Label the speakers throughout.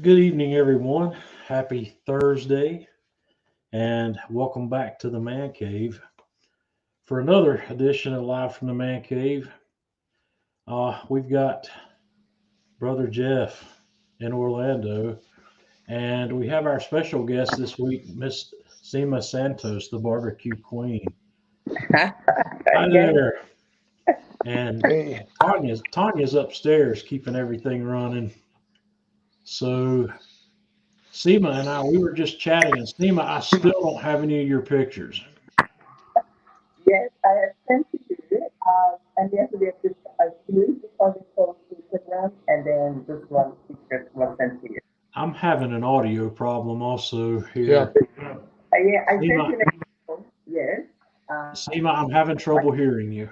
Speaker 1: Good evening, everyone. Happy Thursday, and welcome back to the Man Cave for another edition of Live from the Man Cave. We've got Brother Jeff in Orlando, and we have our special guest this week, Miss Seema Santos, the barbecue queen. Hi
Speaker 2: Yes,
Speaker 1: there. And
Speaker 3: Hey,
Speaker 1: Tanya's upstairs keeping everything running. So Seema and I, we were just chatting, and Seema, I still don't have any of your pictures.
Speaker 2: yes, I have sent to you. And yesterday I just used because it's on Instagram, and then this one picture was sent to you.
Speaker 1: I'm having an audio problem also
Speaker 3: yeah,
Speaker 1: here.
Speaker 2: Yeah, I sent
Speaker 1: Seema,
Speaker 2: you an email. Yes.
Speaker 1: Seema, I'm having trouble hearing you.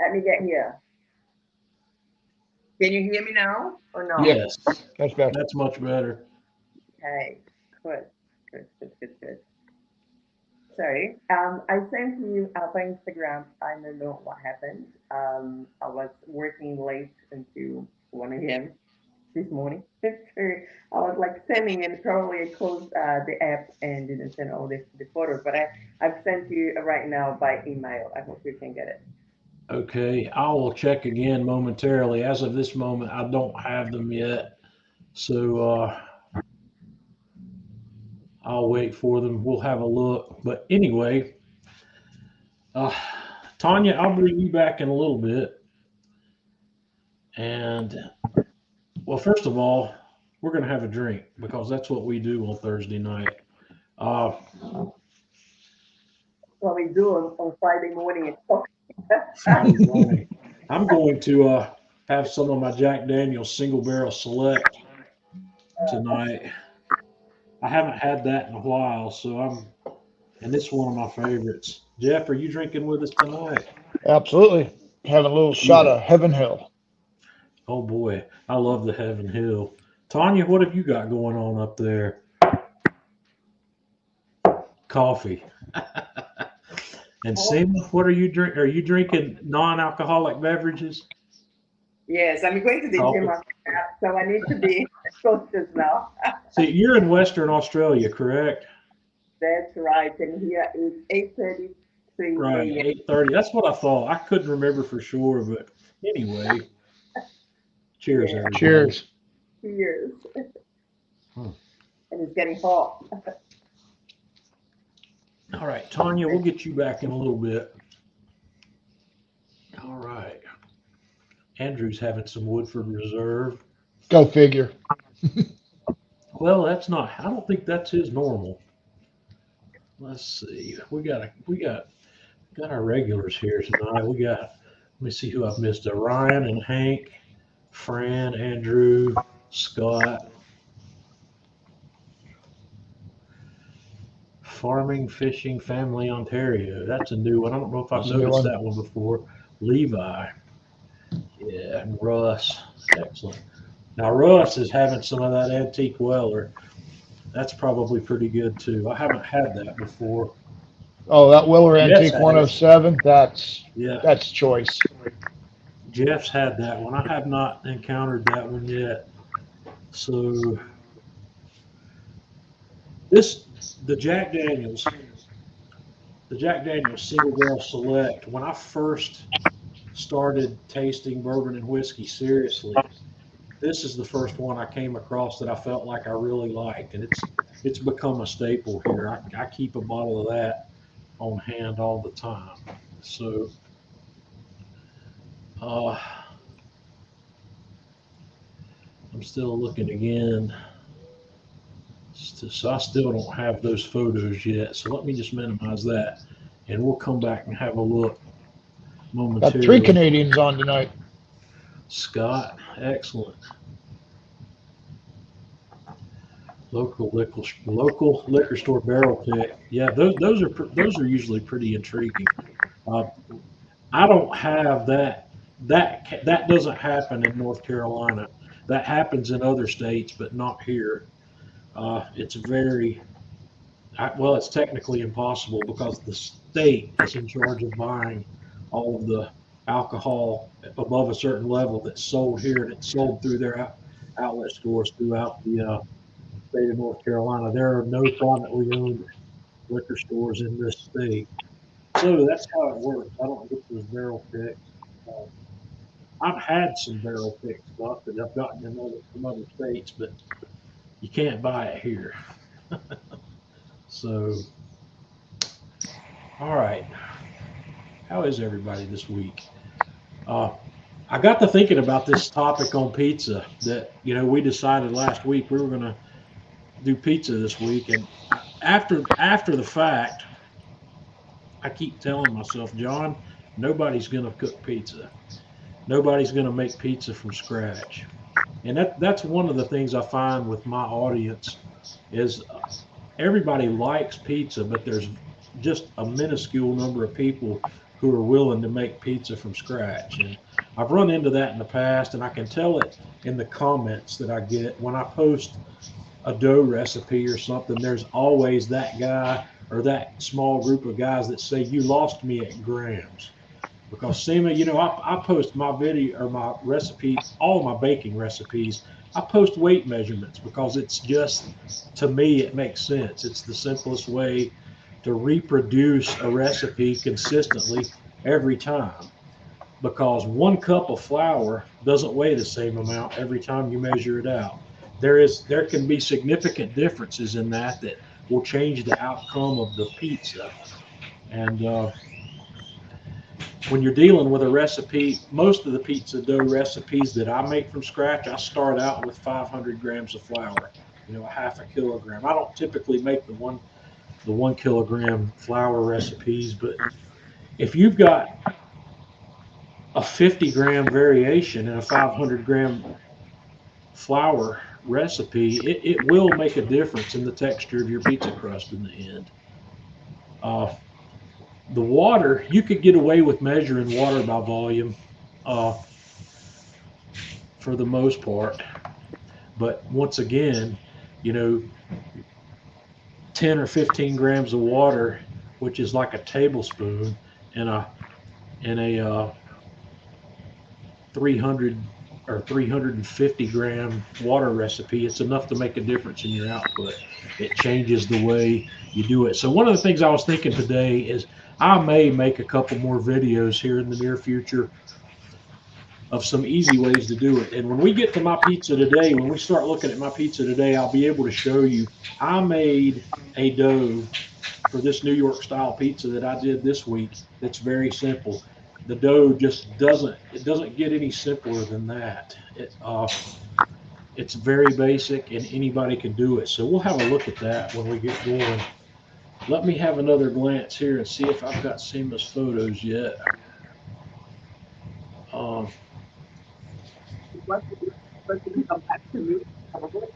Speaker 2: Let me get here. Can you hear me now or no?
Speaker 3: yep,
Speaker 1: Yes,
Speaker 3: that's better.
Speaker 1: that's much better.
Speaker 2: Okay, good, good. Sorry. I sent you for Instagram. I don't know what happened. I was working late until 1 a.m. this morning. So I was like sending and probably I closed the app and didn't send all the photos, but I've sent you right now by email. I hope you can get it.
Speaker 1: Okay, I will check again momentarily. As of this moment, I don't have them yet, so I'll wait for them. We'll have a look. But anyway, uh, Tanya, I'll bring you back in a little bit. And well, first of all, we're going to have a drink because that's what we do on Thursday night. Uh,
Speaker 2: What we do on Friday morning at talk.
Speaker 1: Friday morning. I'm going to have some of my Jack Daniel's Single Barrel Select tonight. I haven't had that in a while, and it's one of my favorites. Jeff, are you drinking with us tonight?
Speaker 3: Absolutely. Having a little shot
Speaker 1: Good.
Speaker 3: of Heaven Hill.
Speaker 1: Oh boy, I love the Heaven Hill. Tanya, what have you got going on up there? Coffee. And Sim, what are you drink? Are you drinking non-alcoholic beverages?
Speaker 2: Yes, I'm going to the gym
Speaker 1: Coffee.
Speaker 2: after that, so I need to be cautious now.
Speaker 1: See, you're in Western Australia, correct?
Speaker 2: That's right. And here is 8:33
Speaker 1: Right,
Speaker 2: a.m.
Speaker 1: 8:30. That's what I thought. I couldn't remember for sure, but anyway, cheers,
Speaker 2: Yeah,
Speaker 1: everybody.
Speaker 3: Cheers.
Speaker 2: cheers.
Speaker 1: Hmm.
Speaker 2: And it's getting hot.
Speaker 1: All right, Tanya, we'll get you back in a little bit. All right. Andrew's having some Woodford Reserve.
Speaker 3: Go figure.
Speaker 1: Well, that's not. I don't think that's his normal. Let's see. We got our regulars here tonight. We got. Let me see who I've missed. Ryan and Hank, Fran, Andrew, Scott. Farming, Fishing, Family, Ontario. That's a new one. I don't know if I've
Speaker 3: That's a new
Speaker 1: noticed
Speaker 3: one.
Speaker 1: that one before. Levi. Yeah, and Russ. Excellent. Now, Russ is having some of that antique Weller. That's probably pretty good too. I haven't had that before.
Speaker 3: Oh, that Willer
Speaker 1: Jeff's
Speaker 3: Antique
Speaker 1: had it.
Speaker 3: 107.
Speaker 1: Yeah,
Speaker 3: That's choice.
Speaker 1: Jeff's had that one. I have not encountered that one yet. So this the Jack Daniels, the Jack Daniels Single Barrel Select. When I first started tasting bourbon and whiskey seriously, this is the first one I came across that I felt like I really liked, and it's become a staple here. I keep a bottle of that on hand all the time. So uh, I'm still looking again. So I still don't have those photos yet. So let me just minimize that, and we'll come back and have a look
Speaker 3: Got three
Speaker 1: momentarily.
Speaker 3: Canadians on tonight.
Speaker 1: Scott, excellent. Local liquor store barrel pick. Yeah, those are usually pretty intriguing. Uh, I don't have that. That doesn't happen in North Carolina. That happens in other states, but not here. It's very well. It's technically impossible because the state is in charge of buying all of the alcohol above a certain level that's sold here, and it's sold through their outlet stores throughout the state of North Carolina. There are no privately owned liquor stores in this state. So that's how it works. I don't get those barrel picks. Uh, I've had some barrel pick stuff that I've gotten from other states, but you can't buy it here. So, all right. How is everybody this week? I got to thinking about this topic on pizza that, we decided last week we were going to do pizza this week. And after the fact, I keep telling myself, John, nobody's going to cook pizza. Nobody's going to make pizza from scratch. And that's one of the things I find with my audience is everybody likes pizza, but there's just a minuscule number of people who are willing to make pizza from scratch. And I've run into that in the past, and I can tell it in the comments that I get when I post a dough recipe or something. There's always that guy or that small group of guys that say, you lost me at grams. Because Seema, I post my video or my recipes, all my baking recipes, I post weight measurements because it's just, to me, it makes sense. It's the simplest way to reproduce a recipe consistently every time. Because 1 cup of flour doesn't weigh the same amount every time you measure it out. There can be significant differences in that will change the outcome of the pizza. And when you're dealing with a recipe, most of the pizza dough recipes that I make from scratch, I start out with 500 grams of flour, a half a kilogram. I don't typically make the 1 kilogram flour recipes, but if you've got a 50-gram variation in a 500-gram flour recipe, it will make a difference in the texture of your pizza crust in the end. The water, you could get away with measuring water by volume for the most part. But once again, 10 or 15 grams of water, which is like a tablespoon in a 300 or 350 gram water recipe, it's enough to make a difference in your output. It changes the way you do it. So one of the things I was thinking today is I may make a couple more videos here in the near future of some easy ways to do it. And when we get to my pizza today, when we start looking at my pizza today, I'll be able to show you I made a dough for this New York style pizza that I did this week. That's very simple. The dough just doesn't get any simpler than that. It's very basic and anybody can do it. So we'll have a look at that when we get going. Let me have another glance here and see if I've got Seema's photos yet.
Speaker 2: Come back to me, probably.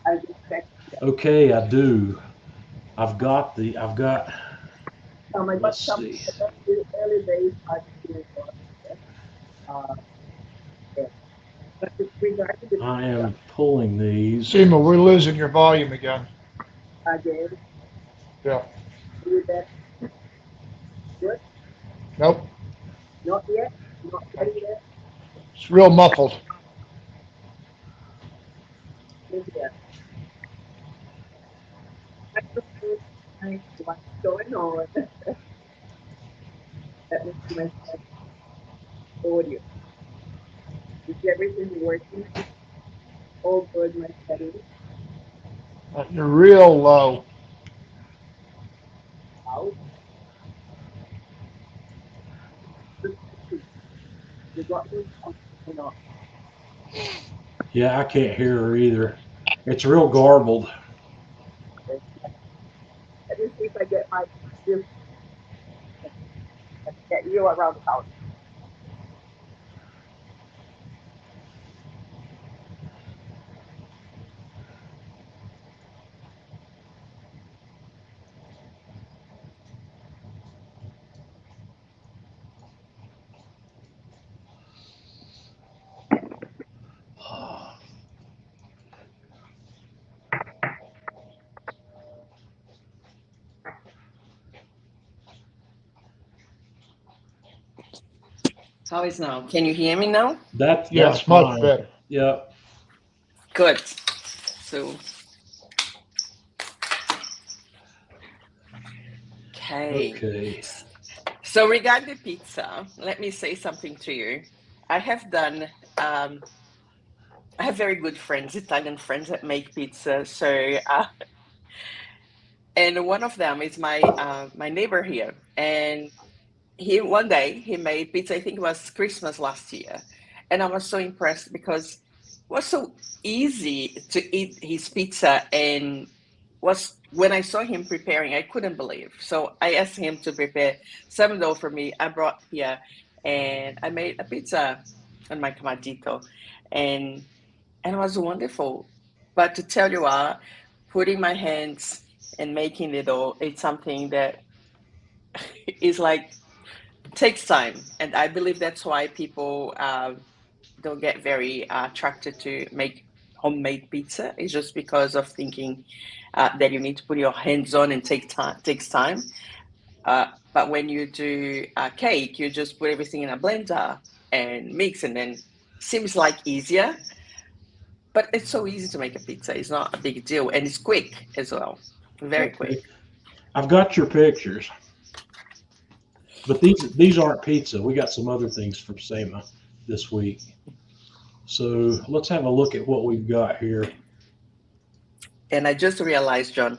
Speaker 2: I just checked.
Speaker 1: Okay, I do. I've got. Let's see.
Speaker 2: Early days, but with regard to the
Speaker 1: I am pulling these.
Speaker 3: Seema, we're losing your volume again.
Speaker 2: again,
Speaker 3: Yeah.
Speaker 2: with that, good,
Speaker 3: Nope.
Speaker 2: not yet, not ready yet,
Speaker 3: It's real muffled.
Speaker 2: not yet. What's going on? Let me see my audio. Is everything working? All good, my settings.
Speaker 3: You're real low.
Speaker 2: Out. You got me or not?
Speaker 1: Yeah, I can't hear her either. It's real garbled.
Speaker 2: Let me see if I get my get you around the house.
Speaker 4: How is now? Can you hear me now?
Speaker 1: That's
Speaker 3: Yes, much
Speaker 1: fine.
Speaker 3: better.
Speaker 1: Yep.
Speaker 4: Good. So, okay.
Speaker 1: Okay.
Speaker 4: So regarding the pizza, let me say something to you. I have done, I have very good friends, Italian friends that make pizza. So, and one of them is my neighbor here, and he one day he made pizza. I think it was Christmas last year, and I was so impressed because it was so easy to eat his pizza, and was when I saw him preparing, I couldn't believe. So I asked him to prepare some dough for me. I brought here, and I made a pizza on my Camadito, and it was wonderful. But to tell you what, putting my hands and making the dough, it's something that is like takes time, and I believe that's why people don't get very attracted to make homemade pizza. It's just because of thinking that you need to put your hands on and takes time. But when you do a cake, you just put everything in a blender and mix, and then seems like easier. But it's so easy to make a pizza. It's not a big deal, and it's quick as well. Very
Speaker 1: Okay.
Speaker 4: quick.
Speaker 1: I've got your pictures, but these aren't pizza. We got some other things from Sema this week. So let's have a look at what we've got here.
Speaker 4: And I just realized, John,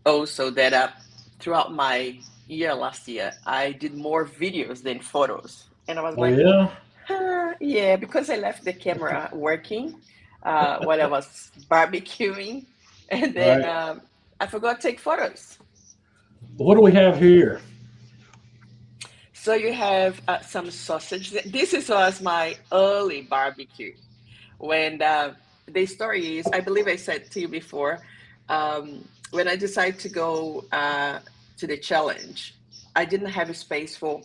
Speaker 4: also that throughout my year last year, I did more videos than photos. And I was
Speaker 1: Oh
Speaker 4: like,
Speaker 1: yeah,
Speaker 4: yeah, because I left the camera working while I was barbecuing. And then
Speaker 1: right.
Speaker 4: I forgot to take photos.
Speaker 1: What do we have here?
Speaker 4: So you have some sausage. Was my early barbecue. When the story is, I believe I said to you before, when I decided to go to the challenge, I didn't have a space for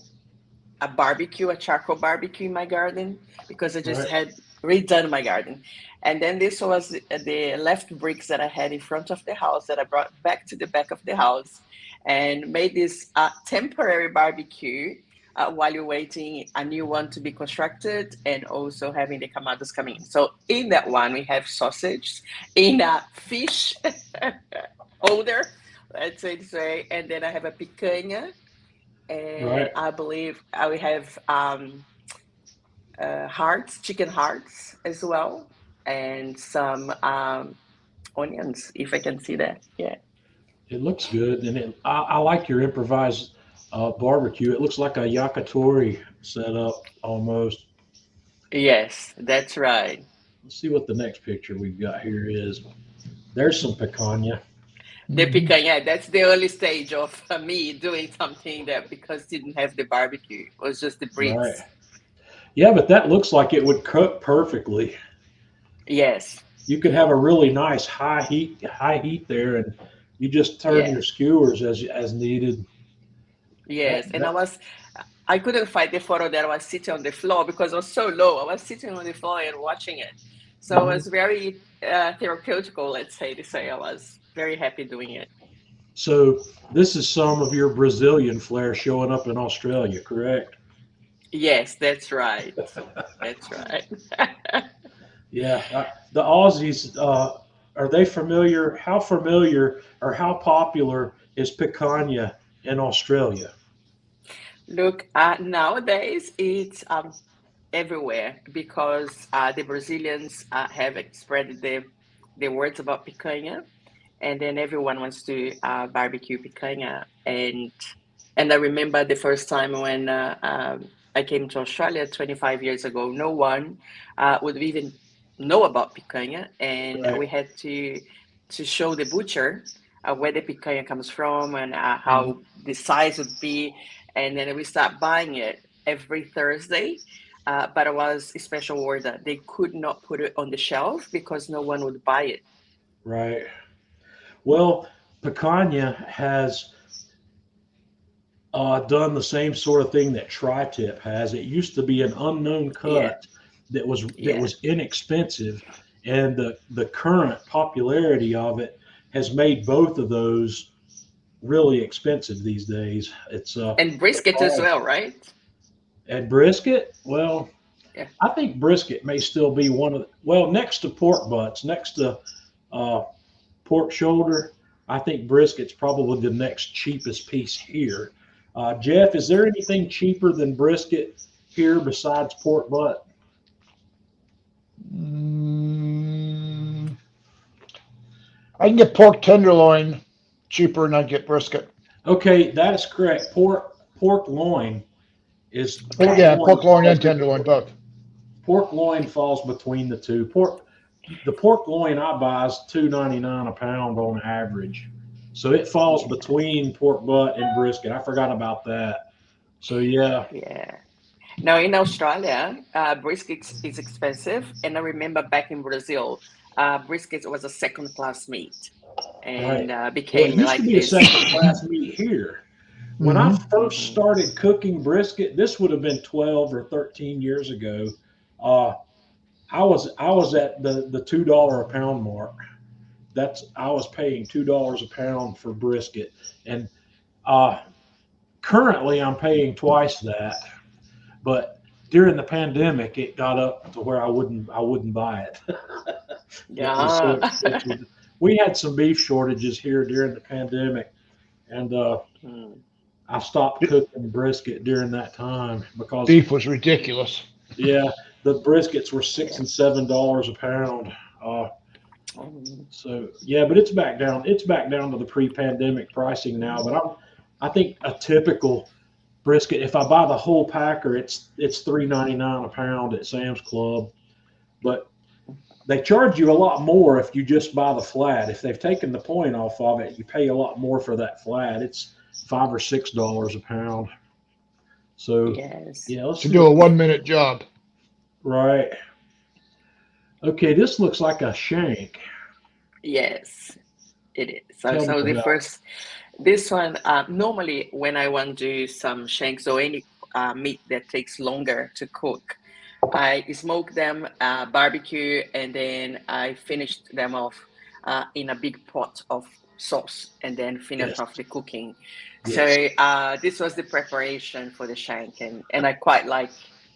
Speaker 4: a barbecue, a charcoal barbecue in my garden because I just
Speaker 1: Right.
Speaker 4: had redone my garden. And then this was the left bricks that I had in front of the house that I brought back to the back of the house and made this temporary barbecue while you're waiting a new one to be constructed and also having the camadas coming in. So in that one, we have sausage, in a fish holder, let's say this way, and then I have a picanha, and
Speaker 1: Right.
Speaker 4: I believe I will have hearts, chicken hearts as well, and some onions, if I can see that. Yeah.
Speaker 1: It looks good, and I like your improvised barbecue. It looks like a yakitori setup almost.
Speaker 4: Yes, that's right.
Speaker 1: Let's see what the next picture we've got here is. There's some picanha.
Speaker 4: The
Speaker 3: Mhm.
Speaker 4: picanha, that's the early stage of me doing something that because didn't have the barbecue, it was just the
Speaker 1: Right.
Speaker 4: bricks.
Speaker 1: Yeah, but that looks like it would cook perfectly.
Speaker 4: Yes,
Speaker 1: You could have a really nice high heat there, and you just turn
Speaker 4: yeah,
Speaker 1: your skewers as needed. That
Speaker 4: yes. And
Speaker 1: that
Speaker 4: I couldn't find the photo that I was sitting on the floor because it was so low. I was sitting on the floor and watching it. So it
Speaker 1: mhm.
Speaker 4: was very therapeutical, let's say, to say. I was very happy doing it.
Speaker 1: So this is some of your Brazilian flair showing up in Australia, correct?
Speaker 4: Yes, that's right. That's right.
Speaker 1: Yeah, the Aussies, are they familiar? How familiar or how popular is picanha in Australia?
Speaker 4: Look, nowadays it's everywhere because the Brazilians have spread the words about picanha, and then everyone wants to barbecue picanha. And I remember the first time when I came to Australia 25 years ago, no one would even know about picanha, and
Speaker 1: Right.
Speaker 4: we had to show the butcher where the picanha comes from and
Speaker 1: Mhm.
Speaker 4: how the size would be, and then we start buying it every Thursday. But it was a special order. They could not put it on the shelf because no one would buy it.
Speaker 1: Right. Well, picanha has done the same sort of thing that tri-tip has. It used to be an unknown
Speaker 4: Yeah,
Speaker 1: cut that
Speaker 4: yeah.
Speaker 1: was inexpensive, and the current popularity of it has made both of those really expensive these days. It's
Speaker 4: And
Speaker 1: the
Speaker 4: brisket as
Speaker 1: price.
Speaker 4: well, right?
Speaker 1: And brisket, well,
Speaker 4: Yeah.
Speaker 1: I think brisket may still be one of the, well, next to pork butts, next to uh, pork shoulder, I think brisket's probably the next cheapest piece here. Jeff, is there anything cheaper than brisket here besides pork butt?
Speaker 3: Mm, I can get pork tenderloin cheaper than I get brisket.
Speaker 1: Okay, that is correct. Pork loin is pork
Speaker 3: Yeah,
Speaker 1: loin
Speaker 3: pork loin and
Speaker 1: falls-
Speaker 3: tenderloin both.
Speaker 1: pork loin falls between the two. The pork loin I buy is $2.99 a pound on average. So it falls between pork butt and brisket. I forgot about that. So yeah,
Speaker 4: Yeah. Now in Australia, brisket is expensive, and I remember back in Brazil, brisket was a second-class meat, and
Speaker 1: right. Well, it
Speaker 4: became
Speaker 1: used to
Speaker 4: like
Speaker 1: be a
Speaker 4: this.
Speaker 1: second class meat here. When I
Speaker 3: Mhm.
Speaker 1: first
Speaker 4: Mhm.
Speaker 1: started cooking brisket, this would have been 12 or 13 years ago. Uh, I was at the $2 a pound mark. I was paying $2 a pound for brisket, and uh, currently I'm paying twice that. But during the pandemic, it got up to where I wouldn't buy it. It was so
Speaker 4: Yeah.
Speaker 1: expensive. We had some beef shortages here during the pandemic, and
Speaker 4: Mm.
Speaker 1: I stopped cooking brisket during that time because
Speaker 3: Beef was ridiculous.
Speaker 1: yeah, the briskets were $6
Speaker 4: Yeah.
Speaker 1: and $7 a pound. Uh,
Speaker 4: Mm.
Speaker 1: so yeah, but it's back down. It's back down to the pre-pandemic pricing now. But I think a typical brisket, if I buy the whole packer, it's $3.99 a pound at Sam's Club. But they charge you a lot more if you just buy the flat. If they've taken the point off of it, you pay a lot more for that flat. It's $5 or $6 a pound. So
Speaker 4: Yes.
Speaker 1: yeah, let's
Speaker 3: To
Speaker 1: see
Speaker 3: do a
Speaker 1: what,
Speaker 3: 1 minute job.
Speaker 1: right. Okay, this looks like a shank.
Speaker 4: Yes, it is. So,
Speaker 1: Tell me
Speaker 4: so the
Speaker 1: about
Speaker 4: first, this one, normally when I want to do some shanks or any meat that takes longer to cook, I smoke them, barbecue, and then I finished them off in a big pot of sauce, and then
Speaker 1: it.
Speaker 4: finish
Speaker 1: Yes,
Speaker 4: off the cooking.
Speaker 1: yes.
Speaker 4: So this was the preparation for the shank, and I quite like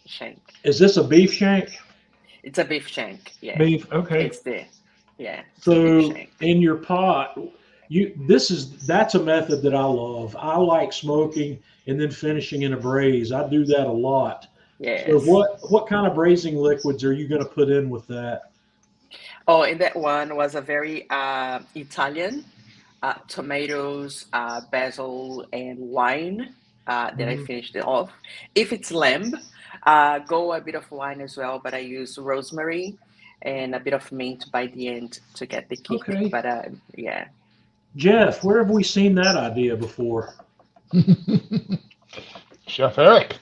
Speaker 4: shank.
Speaker 1: Is this a beef shank?
Speaker 4: It's a beef shank. Yeah,
Speaker 1: Beef. Okay.
Speaker 4: it's the yeah, it's a beef
Speaker 1: So
Speaker 4: shank.
Speaker 1: in your pot, that's a method that I love. I like smoking and then finishing in a braise. I do that a lot. So
Speaker 4: Yes.
Speaker 1: what kind of braising liquids are you going to put in with that?
Speaker 4: Oh, and that one was a very Italian tomatoes, basil, and wine that I
Speaker 1: Mhm.
Speaker 4: finished it off. If it's lamb, go a bit of wine as well, but I use rosemary and a bit of mint by the end to get the kick.
Speaker 1: Okay.
Speaker 4: But yeah,
Speaker 1: Jeff, where have we seen that idea before?
Speaker 3: Chef Eric.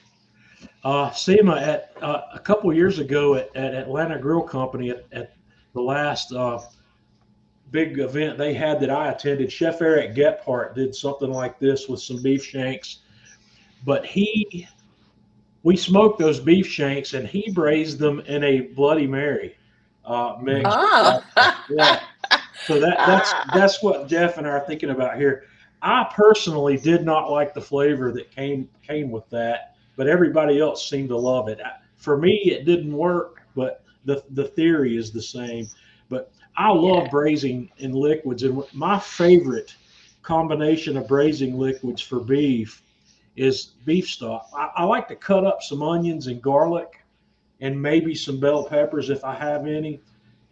Speaker 1: SEMA at a couple years ago at Atlanta Grill Company at the last big event they had that I attended, Chef Eric Gephardt did something like this with some beef shanks. But we smoked those beef shanks and he braised them in a Bloody Mary mix.
Speaker 4: oh,
Speaker 1: Yeah. So that's what Jeff and I are thinking about here. I personally did not like the flavor that came with that, but everybody else seemed to love it. For me, it didn't work, but the theory is the same. But I love
Speaker 4: yeah,
Speaker 1: braising in liquids, and my favorite combination of braising liquids for beef is beef stock. I like to cut up some onions and garlic and maybe some bell peppers if I have any.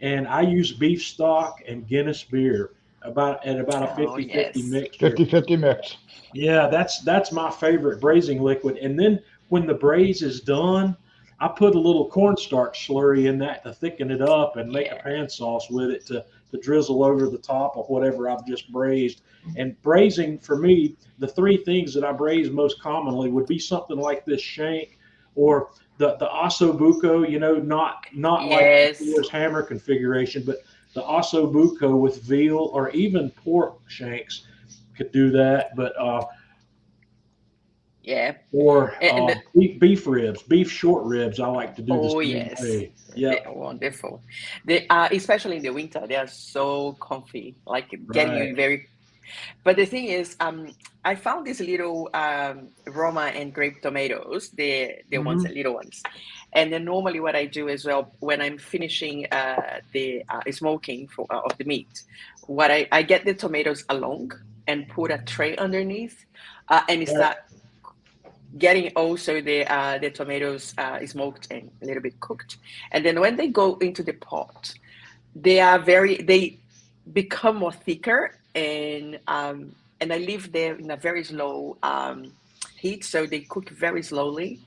Speaker 1: And I use beef stock and Guinness beer about a
Speaker 4: oh
Speaker 1: 50-50
Speaker 4: yes,
Speaker 1: mixture.
Speaker 3: 50-50 mix.
Speaker 1: Yeah, that's my favorite braising liquid. And then when the braise is done, I put a little cornstarch slurry in that to thicken it up and make a
Speaker 4: yeah,
Speaker 1: pan sauce with it to drizzle over the top of whatever I've just braised. And braising for me, the three things that I braise most commonly would be something like this shank or the osso buco, not like the
Speaker 4: yes,
Speaker 1: Thor's hammer configuration, but the osso buco with veal or even pork shanks could do that. But
Speaker 4: yeah,
Speaker 1: or
Speaker 4: and
Speaker 1: beef ribs, beef short ribs, I like to do the
Speaker 4: oh
Speaker 1: same
Speaker 4: yes,
Speaker 1: way.
Speaker 4: they
Speaker 1: Yep,
Speaker 4: are wonderful. They especially in the winter, they are so comfy, like getting
Speaker 1: right.
Speaker 4: you very But the thing is, I found these little Roma and grape tomatoes, the ones, the little ones. And then normally what I do as well, when I'm finishing the smoking of the meat, I get the tomatoes along and put a tray underneath and start getting also the tomatoes smoked and a little bit cooked. And then when they go into the pot, they become more thicker, and I leave them in a very slow heat, so they cook very slowly.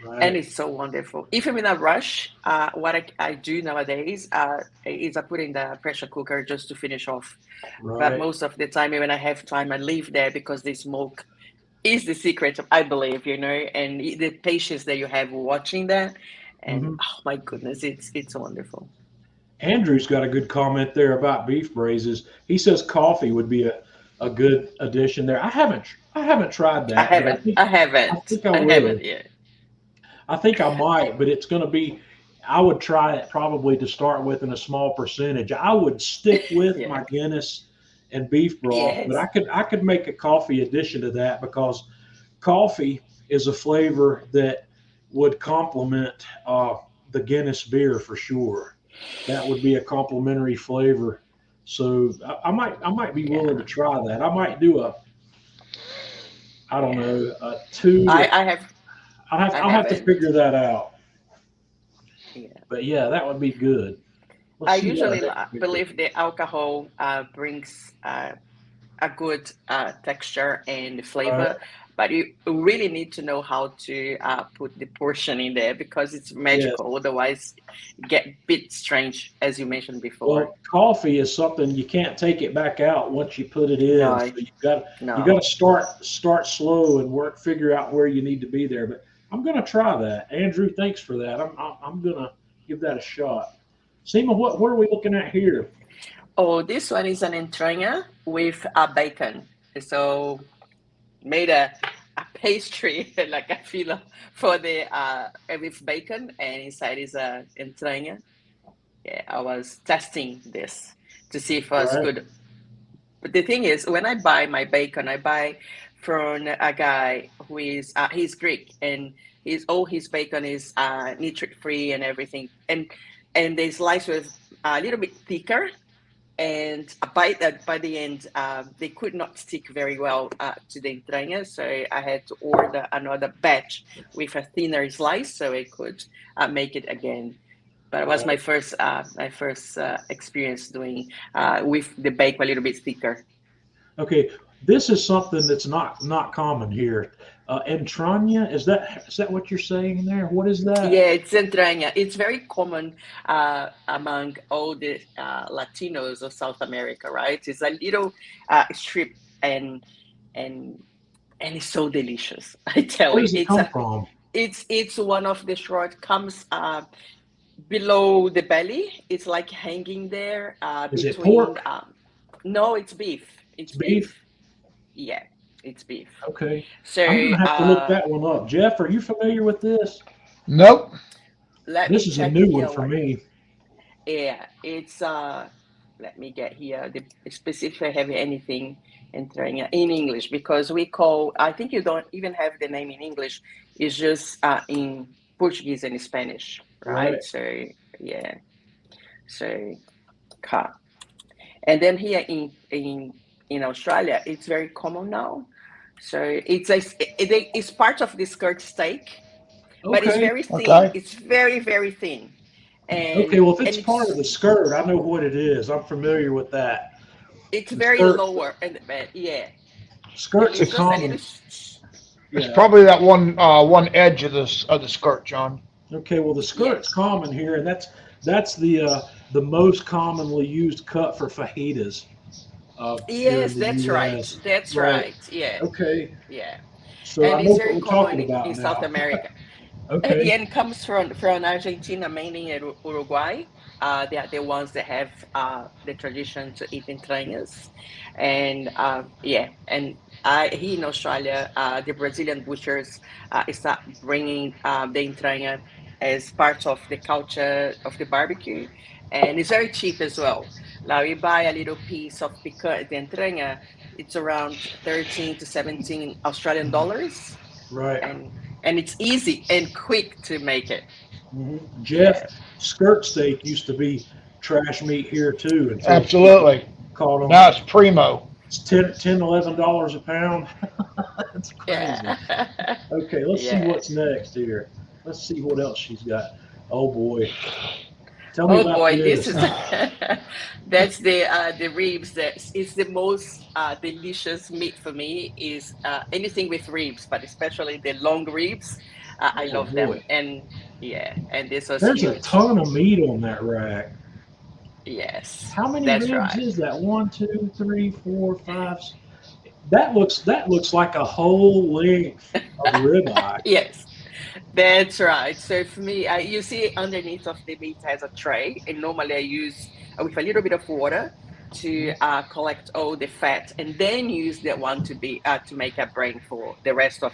Speaker 1: Right.
Speaker 4: And it's so wonderful. If I'm in a rush, what I do nowadays is I put in the pressure cooker just to finish off.
Speaker 1: Right.
Speaker 4: But most of the time, when I have time, I leave there because the smoke is the secret, I believe, and the patience that you have watching that. And oh my goodness, it's wonderful.
Speaker 1: Andrew's got a good comment there about beef braises. He says coffee would be a good addition there. I haven't tried that.
Speaker 4: I haven't.
Speaker 1: I think I will.
Speaker 4: Haven't yet.
Speaker 1: I think I might, but it's going to be. I would try it probably to start with in a small percentage. I would stick with my Guinness and beef broth, but I could make a coffee addition to that, because coffee is a flavor that would complement the Guinness beer for sure. That would be a complementary flavor. So I might be willing to try that. I might do a two. I'll have to figure that out.
Speaker 4: Yeah.
Speaker 1: But yeah, that would be good.
Speaker 4: I usually believe the alcohol brings a good texture and flavor, but you really need to know how to put the portion in there, because it's magical. Yeah. Otherwise, it get a bit strange, as you mentioned before.
Speaker 1: Well, coffee is something you can't take it back out once you put it in.
Speaker 4: No,
Speaker 1: so you got to start slow and figure out where you need to be there. But I'm going to try that. Andrew, thanks for that. I'm going to give that a shot. Seema, what are we looking at here?
Speaker 4: Oh, this one is an entraña with bacon. So made a pastry, like a filo for the with bacon, and inside is a entraña. Yeah, I was testing this to see if it was good. But the thing is, when I buy my bacon, I buy from a guy who is he's Greek, and all his bacon is nitrate free and everything, and they slice with a little bit thicker. And by the end, they could not stick very well to the entraña, so I had to order another batch with a thinner slice so I could make it again. But it was my first experience doing with the bacon a little bit thicker.
Speaker 1: Okay, this is something that's not common here. Entraña, is that what you're saying there? What is that?
Speaker 4: Yeah, it's entraña. It's very common among all the Latinos of South America, right? It's a little strip, and it's so delicious. I tell you,
Speaker 1: where does it come from?
Speaker 4: It's one of the short comes below the belly. It's like hanging there.
Speaker 1: Is it pork?
Speaker 4: No, it's beef.
Speaker 1: It's beef.
Speaker 4: Yeah. It's beef.
Speaker 1: Okay.
Speaker 4: So
Speaker 1: I'm gonna have to look that one up. Jeff, are you familiar with this?
Speaker 3: Nope.
Speaker 1: This is a new one for me.
Speaker 4: Yeah, it's let me get here the specifically have anything entering in English, because I think you don't even have the name in English. It's just in Portuguese and Spanish, right? So yeah. So and then here in Australia, it's very common now. So it's part of the skirt steak, but it's very thin. Okay. It's very, very thin. And,
Speaker 1: well, if it's part of the skirt, I know what it is. I'm familiar with that.
Speaker 4: It's very lower, yeah.
Speaker 1: Skirts are common.
Speaker 3: It's probably that one edge of the skirt, John.
Speaker 1: Okay, well the skirt's common here, and that's the most commonly used cut for fajitas.
Speaker 4: Yes, that's right. That's right. Yeah.
Speaker 1: Okay.
Speaker 4: Yeah.
Speaker 1: So
Speaker 4: and
Speaker 1: I know what we're talking about
Speaker 4: in South America.
Speaker 1: Okay.
Speaker 4: And comes from Argentina, mainly in Uruguay. They are the ones that have the tradition to eat entrañas, and and here in Australia, the Brazilian butchers start bringing the entraña as part of the culture of the barbecue, and it's very cheap as well. Now you buy a little piece of the entraña, It's around 13 to 17 Australian dollars,
Speaker 1: Right.
Speaker 4: and it's easy and quick to make it.
Speaker 1: Jeff,
Speaker 4: Yeah.
Speaker 1: skirt steak used to be trash meat here too until
Speaker 3: Absolutely.
Speaker 1: caught on.
Speaker 3: Now it's primo.
Speaker 1: It's $10, $11 a pound. That's crazy.
Speaker 4: Yeah.
Speaker 1: Okay, let's see
Speaker 4: Yeah.
Speaker 1: what's next here. Let's see what else she's got. Oh boy. Tell me
Speaker 4: Oh
Speaker 1: about
Speaker 4: boy, this
Speaker 1: this.
Speaker 4: is that's the ribs. That is the most delicious meat for me. Is anything with ribs, but especially the long ribs. I
Speaker 1: Oh
Speaker 4: love them,
Speaker 1: boy.
Speaker 4: and yeah, and this was
Speaker 1: There's a
Speaker 4: huge.
Speaker 1: ton of meat on that rack.
Speaker 4: Yes,
Speaker 1: How many
Speaker 4: that's
Speaker 1: ribs
Speaker 4: right.
Speaker 1: is that? 1, 2, 3, 4, 5. That looks like a whole length of ribeye.
Speaker 4: Yes, that's right. So for me, you see underneath of the meat has a tray, and normally I use with a little bit of water to collect all the fat, and then use that one to make a brain for the rest of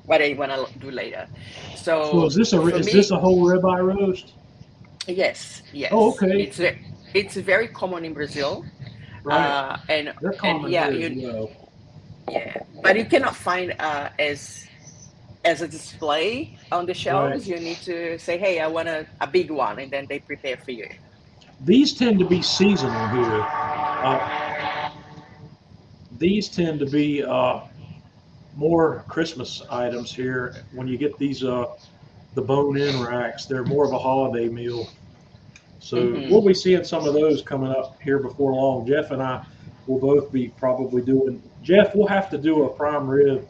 Speaker 4: what I want to do later.
Speaker 1: So
Speaker 4: So for
Speaker 1: is this
Speaker 4: me,
Speaker 1: a whole ribeye roast?
Speaker 4: yes,
Speaker 1: Oh,
Speaker 4: yes,
Speaker 1: okay.
Speaker 4: it's very common in Brazil,
Speaker 1: Right.
Speaker 4: and
Speaker 1: They're common
Speaker 4: yeah,
Speaker 1: here as well.
Speaker 4: yeah, but you cannot find as a display on the
Speaker 1: Right.
Speaker 4: shelves. You need to say, hey, I want a big one, and then they prepare for you.
Speaker 1: These tend to be seasonal here. These tend to be more Christmas items here. When you get these the bone-in racks, they're more of a holiday meal. So we'll
Speaker 4: Hmm.
Speaker 1: be seeing some of those coming up here before long. Jeff and I will both be probably doing. Jeff, we'll have to do a prime rib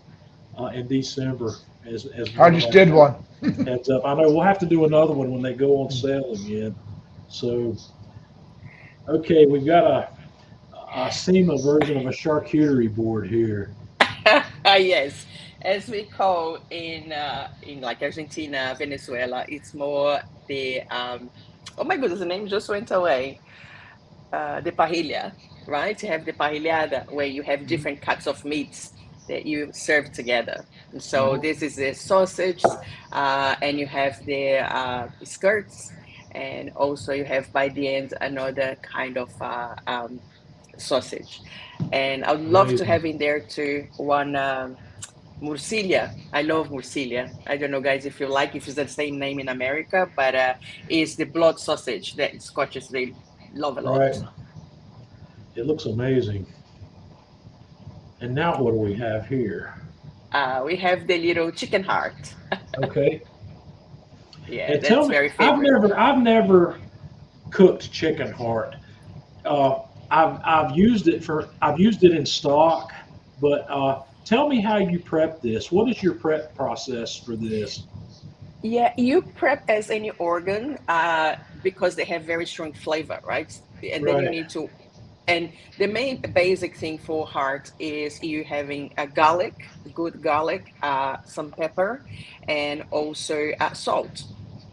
Speaker 1: in December as
Speaker 3: I
Speaker 1: one of
Speaker 3: just
Speaker 1: our
Speaker 3: did one.
Speaker 1: heads up. I know we'll have to do another one when they go on sale again. So okay, we've got a SEMA version of a charcuterie board here.
Speaker 4: Yes, as we call in like Argentina, Venezuela, it's more the oh my goodness, the name just went away. The parrilla, right? You have the parrillada where you have
Speaker 1: Mhm.
Speaker 4: different cuts of meats that you serve together. And so
Speaker 1: Mhm.
Speaker 4: this is the sausage, and you have the skirts, and also you have by the end another kind of sausage. And I would love to
Speaker 1: Amazing.
Speaker 4: have in there too one Murcilia. I love Murcilia. I don't know, guys, if you like, if it's the same name in America, but it's the blood sausage that Scotches they love a lot.
Speaker 1: Right. It looks amazing. And now what do we have here?
Speaker 4: We have the little chicken heart.
Speaker 1: Okay.
Speaker 4: Yeah,
Speaker 1: And tell
Speaker 4: that's
Speaker 1: me,
Speaker 4: very favorite.
Speaker 1: I've never cooked chicken heart. Uh, I've used it in stock, but tell me how you prep this. What is your prep process for this?
Speaker 4: Yeah, you prep as any organ because they have very strong flavor, right? And then you
Speaker 1: Right.
Speaker 4: need to, and the main basic thing for heart is you having a garlic, good garlic, some pepper, and also salt.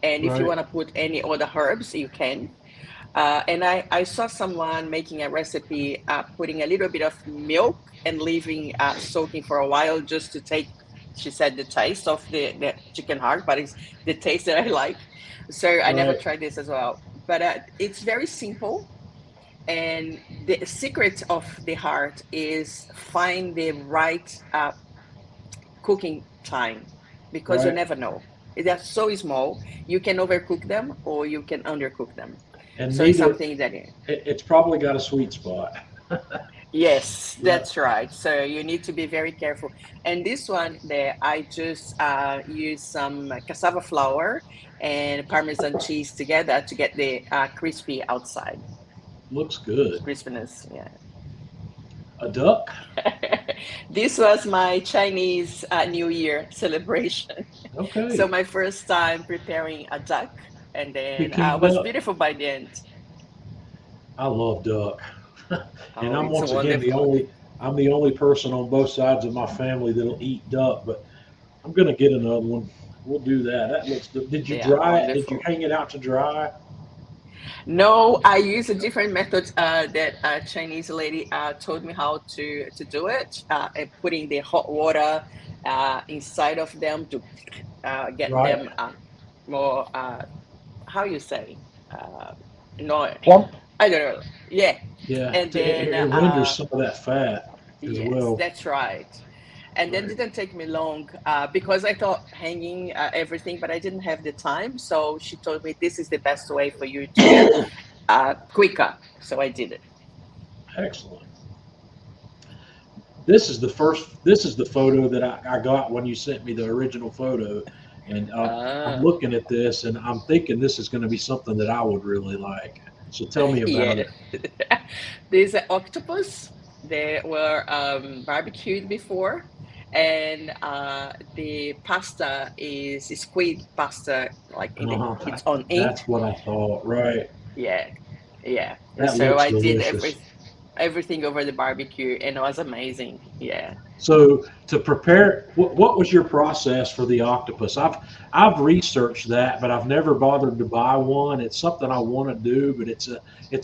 Speaker 4: And if you
Speaker 1: Right.
Speaker 4: want to put any other herbs, you can. And I saw someone making a recipe, putting a little bit of milk and leaving soaking for a while just to take, she said, the taste of the chicken heart, but it's the taste that I like. So I never
Speaker 1: Right.
Speaker 4: tried this as well. But it's very simple. And the secret of the heart is find the right cooking time because you
Speaker 1: Right.
Speaker 4: never know. They're so small, you can overcook them or you can undercook them.
Speaker 1: And
Speaker 4: So it's
Speaker 1: neither
Speaker 4: something that
Speaker 1: it's probably got a sweet spot.
Speaker 4: yes,
Speaker 1: Right.
Speaker 4: that's right. So you need to be very careful. And this one there, I just use some cassava flour and Parmesan cheese together to get the crispy outside
Speaker 1: Looks good.
Speaker 4: crispiness. Yeah.
Speaker 1: A duck?
Speaker 4: This was my Chinese New Year celebration. So
Speaker 1: Okay.
Speaker 4: my first time preparing a duck, and then
Speaker 1: Peking
Speaker 4: was
Speaker 1: duck.
Speaker 4: beautiful by the end.
Speaker 1: I love duck. And
Speaker 4: Oh,
Speaker 1: I'm
Speaker 4: it's
Speaker 1: once again
Speaker 4: wonderful.
Speaker 1: I'm the only person on both sides of my family that'll eat duck, but I'm gonna get another one. We'll do that. That looks good. Did you
Speaker 4: They are
Speaker 1: dry it? Did you
Speaker 4: wonderful.
Speaker 1: hang it out to dry?
Speaker 4: No, I use a different method that a Chinese lady told me how to do it, and putting the hot water inside of them to get
Speaker 1: Right.
Speaker 4: them more, how you say, uh, no,
Speaker 3: Plump.
Speaker 4: I don't know. Yeah,
Speaker 1: Yeah.
Speaker 4: and then
Speaker 1: It renders some of that fat. as
Speaker 4: Yes,
Speaker 1: well.
Speaker 4: that's right. And then
Speaker 1: Right.
Speaker 4: didn't take me long because I thought hanging everything, but I didn't have the time. So she told me this is the best way for you to get quicker. So I did it.
Speaker 1: Excellent. This is the photo that I got when you sent me the original photo, and I'm
Speaker 4: Uh,
Speaker 1: looking at this and I'm thinking this is going to be something that I would really like. So tell me about
Speaker 4: yeah.
Speaker 1: it.
Speaker 4: There's an octopus. They were barbecued before, and the pasta is squid pasta, like
Speaker 1: Uh-huh.
Speaker 4: it's on
Speaker 1: That's
Speaker 4: ink.
Speaker 1: what I thought. Right.
Speaker 4: Yeah, yeah.
Speaker 1: That
Speaker 4: So
Speaker 1: looks
Speaker 4: I did
Speaker 1: delicious.
Speaker 4: everything over the barbecue, and it was amazing. Yeah.
Speaker 1: So to prepare, what was your process for the octopus? I've researched that, but I've never bothered to buy one. It's something I want to do, but it's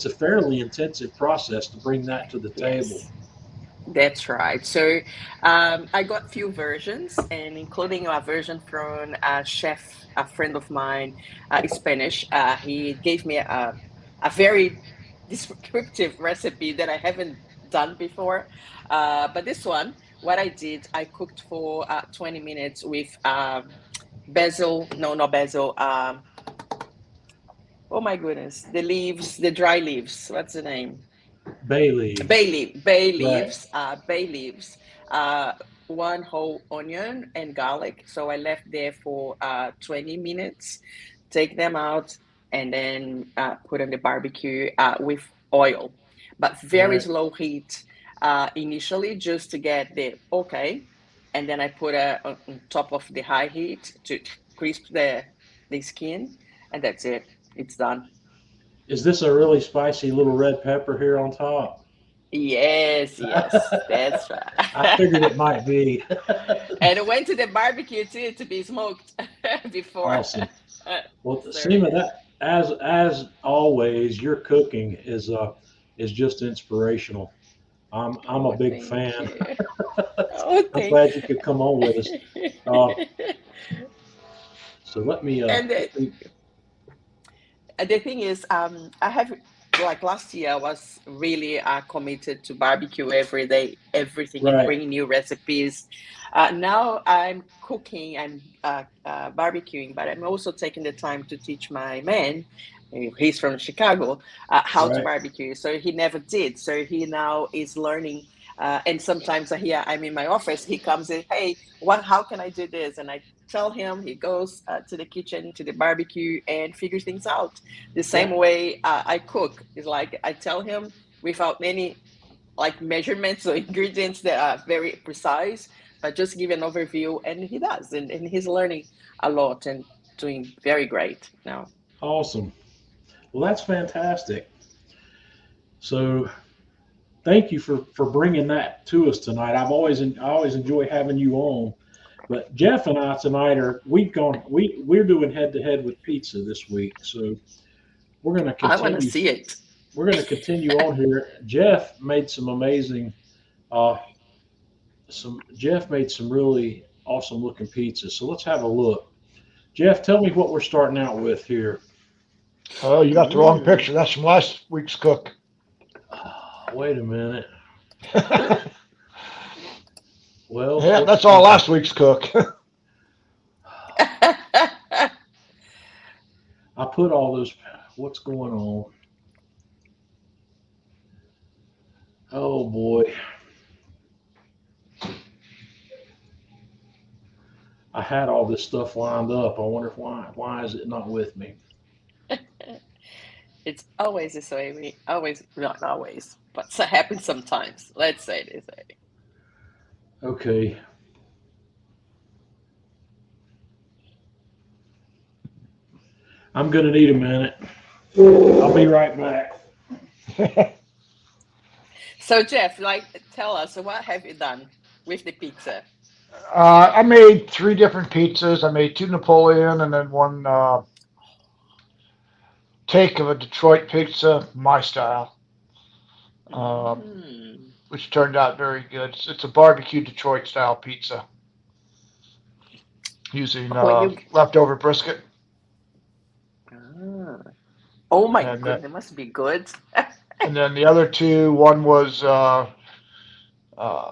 Speaker 1: a fairly intensive process to bring that to the table.
Speaker 4: Yes. That's right. So I got few versions, and including a version from a chef, a friend of mine, Spanish. He gave me a very descriptive recipe that I haven't done before. But this one, what I did, I cooked for 20 minutes with basil. No, not basil. Oh my goodness, the leaves, the dry leaves. What's the name?
Speaker 1: Bay leaves. Right.
Speaker 4: Bay leaves, uh, one whole onion and garlic. So I left there for 20 minutes, take them out, and then put on the barbecue with oil, but very
Speaker 1: Right.
Speaker 4: slow heat initially just to get the okay. And then I put on top of the high heat to crisp the skin, and that's it. It's done.
Speaker 1: Is this a really spicy little red pepper here on top?
Speaker 4: Yes, yes, that's
Speaker 1: I
Speaker 4: right.
Speaker 1: figured it might be.
Speaker 4: And I went to the barbecue too to be smoked before.
Speaker 1: Awesome. Well,
Speaker 4: So
Speaker 1: Seema,
Speaker 4: yes.
Speaker 1: that as always, your cooking is just inspirational. I'm a
Speaker 4: Oh,
Speaker 1: big
Speaker 4: thank
Speaker 1: fan.
Speaker 4: you. Oh,
Speaker 1: I'm
Speaker 4: thank.
Speaker 1: glad you could come on with us. Uh, so
Speaker 4: And
Speaker 1: let me
Speaker 4: the thing is, I have like last year I was really committed to barbecue every day, everything, and
Speaker 1: right,
Speaker 4: bringing new recipes. Now I'm cooking and barbecuing, but I'm also taking the time to teach my man. He's from Chicago, how to
Speaker 1: right.
Speaker 4: barbecue. So he never did. So he now is learning. And sometimes I hear I'm in my office. He comes in, hey, what? How can I do this? And I tell him. He goes to the kitchen, to the barbecue, and figures things out the same
Speaker 1: Yeah,
Speaker 4: way I cook. It's like I tell him without any like measurements or ingredients that are very precise, but just give an overview, and he does, and he's learning a lot and doing very great now.
Speaker 1: awesome. Well, that's fantastic. So thank you for bringing that to us tonight. I always enjoy having you on. But Jeff and I tonight we're doing head to head with pizza this week. So we're going to
Speaker 4: I want to
Speaker 1: continue
Speaker 4: see it.
Speaker 1: on here. Uh, Jeff made some really awesome looking pizzas. So let's have a look. Jeff, tell me what we're starting out with here.
Speaker 3: Oh, you got the wrong
Speaker 4: Mm.
Speaker 3: picture. That's from last week's cook.
Speaker 1: Wait a minute.
Speaker 3: Yeah,
Speaker 1: Well,
Speaker 3: that's all last week's cook.
Speaker 1: I put all those. What's going on? Oh boy, I had all this stuff lined up. I wonder why. Why is it not with me?
Speaker 4: It's always this way. We always, not always, but it happens sometimes. Let's say this way.
Speaker 1: Okay, I'm gonna need a minute. I'll be right back.
Speaker 4: So Jeff, like, tell us what have you done with the pizza?
Speaker 3: I made three different pizzas. I made two Napoleon and then one take of a Detroit pizza, my style, uh,
Speaker 4: Mm.
Speaker 3: which turned out very good. It's a barbecue Detroit style pizza using
Speaker 4: When you
Speaker 3: leftover brisket.
Speaker 4: ah. Oh my
Speaker 3: And
Speaker 4: goodness, it must be good.
Speaker 3: and then the other two, one was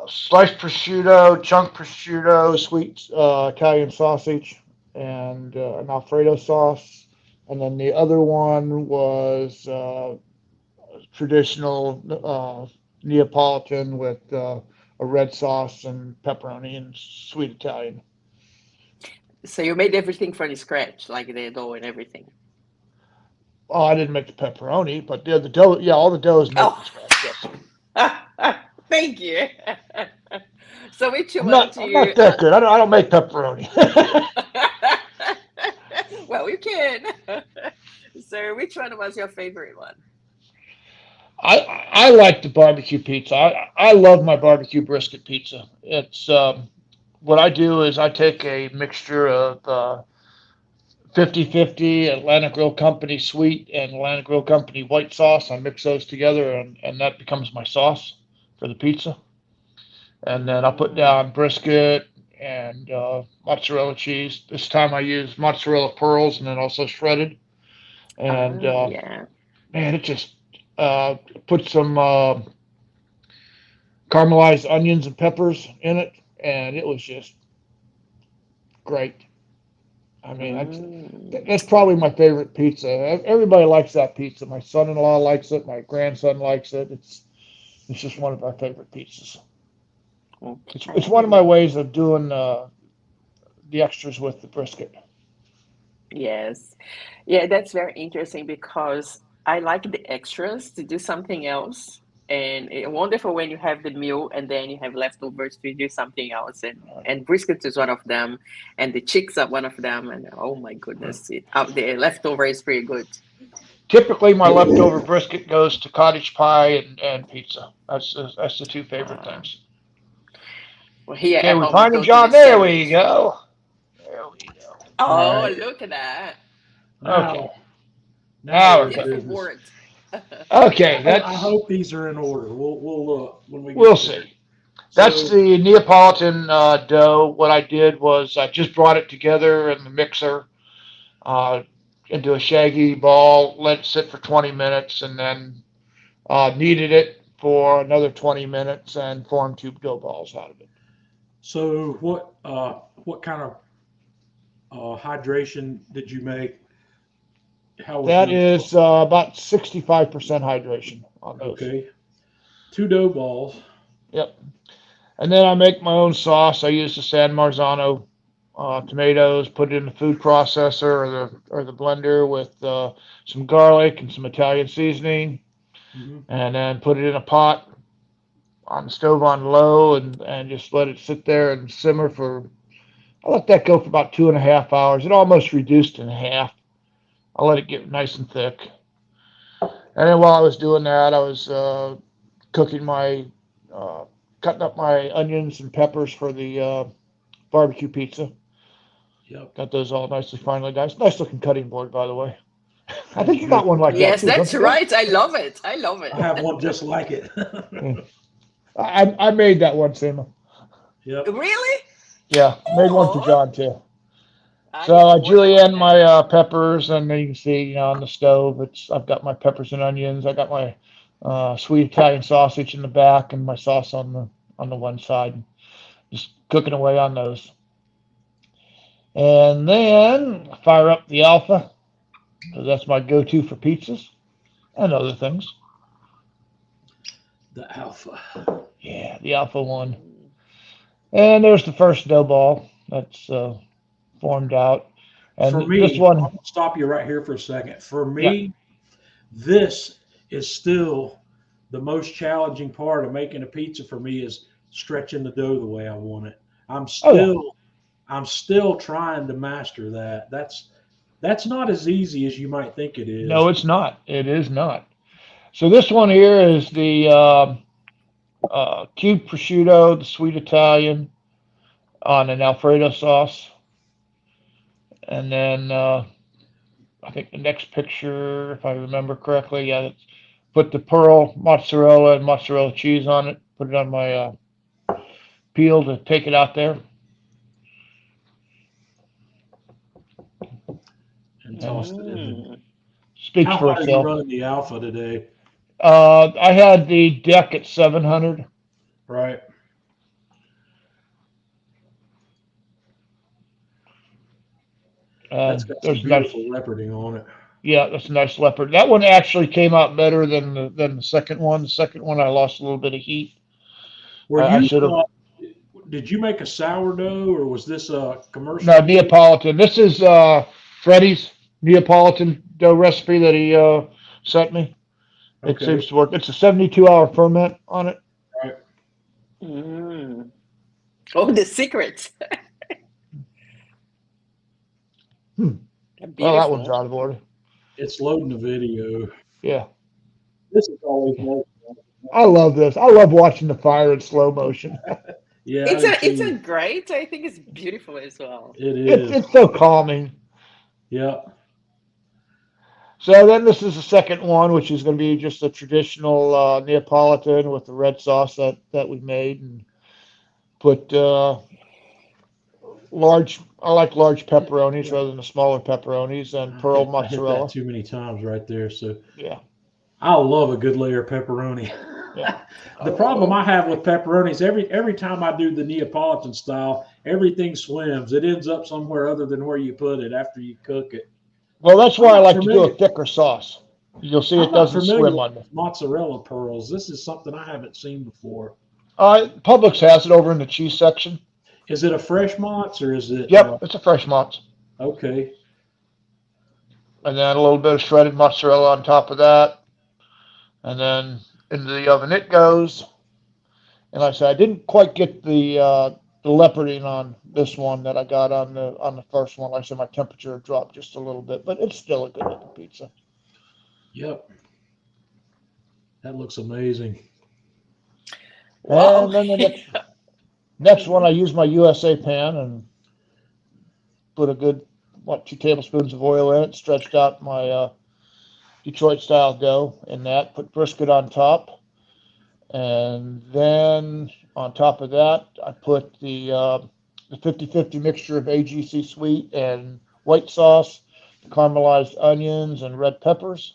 Speaker 3: sliced prosciutto, chunk prosciutto, sweet Italian sausage, and an Alfredo sauce. And then the other one was traditional Neapolitan with a red sauce and pepperoni and sweet Italian.
Speaker 4: So you made everything from scratch, like the dough and everything.
Speaker 3: Oh, I didn't make the pepperoni, but the dough, yeah, all the dough is made
Speaker 4: Oh.
Speaker 3: from scratch. Yes.
Speaker 4: Thank you. So which
Speaker 3: I'm
Speaker 4: one
Speaker 3: not,
Speaker 4: do
Speaker 3: I'm
Speaker 4: you?
Speaker 3: not that good. I don't make pepperoni.
Speaker 4: Well, you can. So which one was your favorite one?
Speaker 3: I like the barbecue pizza. I love my barbecue brisket pizza. It's what I do is I take a mixture of 50/50 Atlantic Grill Company sweet and Atlantic Grill Company white sauce. I mix those together and that becomes my sauce for the pizza. And then I'll put down brisket and mozzarella cheese. This time I use mozzarella pearls and then also shredded. And
Speaker 4: Yeah.
Speaker 3: man, it just put some caramelized onions and peppers in it, and it was just great. I mean, that's probably my favorite pizza. Everybody likes that pizza. My son-in-law likes it. My grandson likes it. It's just one of our favorite pizzas. It's one of my ways of doing the extras with the brisket.
Speaker 4: Yes. Yeah, that's very interesting because I like the extras to do something else. And it's wonderful when you have the meal and then you have leftovers to do something else. And brisket is one of them, and the chicks are one of them. And oh my goodness, the leftover is pretty good.
Speaker 3: Typically, my leftover brisket goes to cottage pie and pizza. That's the two favorite things.
Speaker 4: Well, here
Speaker 3: Okay,
Speaker 4: at
Speaker 3: we
Speaker 4: home, we
Speaker 3: find him,
Speaker 4: go to
Speaker 3: John.
Speaker 4: the
Speaker 3: There we
Speaker 4: sandwich.
Speaker 3: go. There we go.
Speaker 4: Oh,
Speaker 1: All right.
Speaker 4: look at that.
Speaker 3: Okay.
Speaker 1: Now
Speaker 3: we're
Speaker 1: we're in
Speaker 3: good.
Speaker 4: Beautiful
Speaker 1: business.
Speaker 4: board.
Speaker 3: Okay,
Speaker 1: I hope these are in order. We'll look when we get
Speaker 3: we'll
Speaker 1: there.
Speaker 3: see. That's
Speaker 1: So,
Speaker 3: the Neapolitan dough. What I did was I just brought it together in the mixer into a shaggy ball, let it sit for 20 minutes, and then kneaded it for another 20 minutes and formed two dough balls out of it.
Speaker 1: so what kind of hydration did you make? How was
Speaker 3: That
Speaker 1: your
Speaker 3: is about 65% hydration on those.
Speaker 1: okay? 2 dough balls.
Speaker 3: Yep. And then I make my own sauce. I use the San Marzano tomatoes, put it in the food processor or the blender with some garlic and some Italian seasoning, and then put it in a pot on the stove on low and just let it sit there and simmer for. I let that go for about 2.5 hours. It almost reduced in half. I let it get nice and thick. And then while I was doing that, I was cooking cutting up my onions and peppers for the barbecue pizza.
Speaker 1: Yep.
Speaker 3: Got those all nicely finely diced. Nice looking cutting board, by the way. I think you got one like
Speaker 4: Yes,
Speaker 3: that too.
Speaker 4: that's right. I love it. I love it.
Speaker 1: I have one just like it.
Speaker 3: I made that one, Seema.
Speaker 1: Yep.
Speaker 4: Really?
Speaker 3: Yeah, made one for
Speaker 4: Oh.
Speaker 3: John too.
Speaker 4: I
Speaker 3: So
Speaker 4: need to
Speaker 3: I
Speaker 4: work on
Speaker 3: julienne
Speaker 4: that.
Speaker 3: my peppers, and then you can see on the stove. I've got my peppers and onions. I got my sweet Italian sausage in the back, and my sauce on the one side. Just cooking away on those. And then fire up the Alpha, because that's my go-to for pizzas and other things.
Speaker 1: The Alpha.
Speaker 3: Yeah, the Alpha one. And there's the first dough ball that's formed out. And
Speaker 1: For me,
Speaker 3: this one,
Speaker 1: I'm gonna stop you right here for a second. For me, this is still the most challenging part of making a pizza for me is stretching the dough the way I want it. I'm still trying to master that. That's not as easy as you might think it is.
Speaker 3: no, it's not. It is not. So this one here is the cubed prosciutto, the sweet Italian on an Alfredo sauce. And then I think the next picture, if I remember correctly, put the pearl mozzarella and mozzarella cheese on it. Put it on my peel to take it out there.
Speaker 1: And tossed it in.
Speaker 3: Speaks
Speaker 1: How
Speaker 3: for
Speaker 1: hot are you
Speaker 3: itself.
Speaker 1: running the Alpha today?
Speaker 3: I had the deck at 700.
Speaker 1: Right. That's got some
Speaker 3: There's nice,
Speaker 1: beautiful leoparding on it.
Speaker 3: yeah, that's a nice leopard. That one actually came out better than the second one. The second one I lost a little bit of heat.
Speaker 1: Were
Speaker 3: I
Speaker 1: you,
Speaker 3: should have.
Speaker 1: did you make a sourdough or was this a commercial?
Speaker 3: No, Neapolitan. This is Freddie's Neapolitan dough recipe that he sent me. It
Speaker 1: Okay.
Speaker 3: seems to work. It's a 72-hour ferment on it.
Speaker 1: Right.
Speaker 4: Mm. Oh, the secret.
Speaker 3: Well, that one's out of order.
Speaker 1: It's loading the video.
Speaker 3: Yeah.
Speaker 1: This is always loading.
Speaker 3: I love this. I love watching the fire in slow motion.
Speaker 1: Yeah,
Speaker 4: It's a great. I think it's beautiful as well.
Speaker 1: it
Speaker 3: It's,
Speaker 1: is.
Speaker 3: it's so calming.
Speaker 1: Yeah.
Speaker 3: So then this is the second one, which is going to be just a traditional Neapolitan with the red sauce that we made, and put large. I like large pepperonis rather than the smaller pepperonis, and pearl
Speaker 1: I hit
Speaker 3: mozzarella.
Speaker 1: that too many times right there. So
Speaker 3: Yeah.
Speaker 1: I love a good layer of pepperoni.
Speaker 3: Yeah.
Speaker 1: The problem I have with pepperonis, every time I do the Neapolitan style, everything swims. It ends up somewhere other than where you put it after you cook it.
Speaker 3: Well, that's why I
Speaker 1: I'm not
Speaker 3: like to do a
Speaker 1: familiar-
Speaker 3: thicker sauce. You'll see
Speaker 1: I'm
Speaker 3: it
Speaker 1: not
Speaker 3: doesn't
Speaker 1: familiar
Speaker 3: swim on me.
Speaker 1: with mozzarella pearls. This is something I haven't seen before.
Speaker 3: Publix has it over in the cheese section.
Speaker 1: Is it a fresh mozz or is it?
Speaker 3: Yep, it's a fresh mozz.
Speaker 1: Okay.
Speaker 3: And then a little bit of shredded mozzarella on top of that. And then into the oven it goes. And like I said, I didn't quite get the leoparding on this one that I got on the first one. Like I said, my temperature dropped just a little bit, but it's still a good looking pizza.
Speaker 1: Yep. That looks amazing.
Speaker 4: Wow.
Speaker 3: And then the next one, I used my USA pan and put a good 2 tablespoons of oil in it. Stretched out my Detroit style dough in that. Put brisket on top, and then on top of that, I put the 50-50 mixture of AGC sweet and white sauce, caramelized onions and red peppers,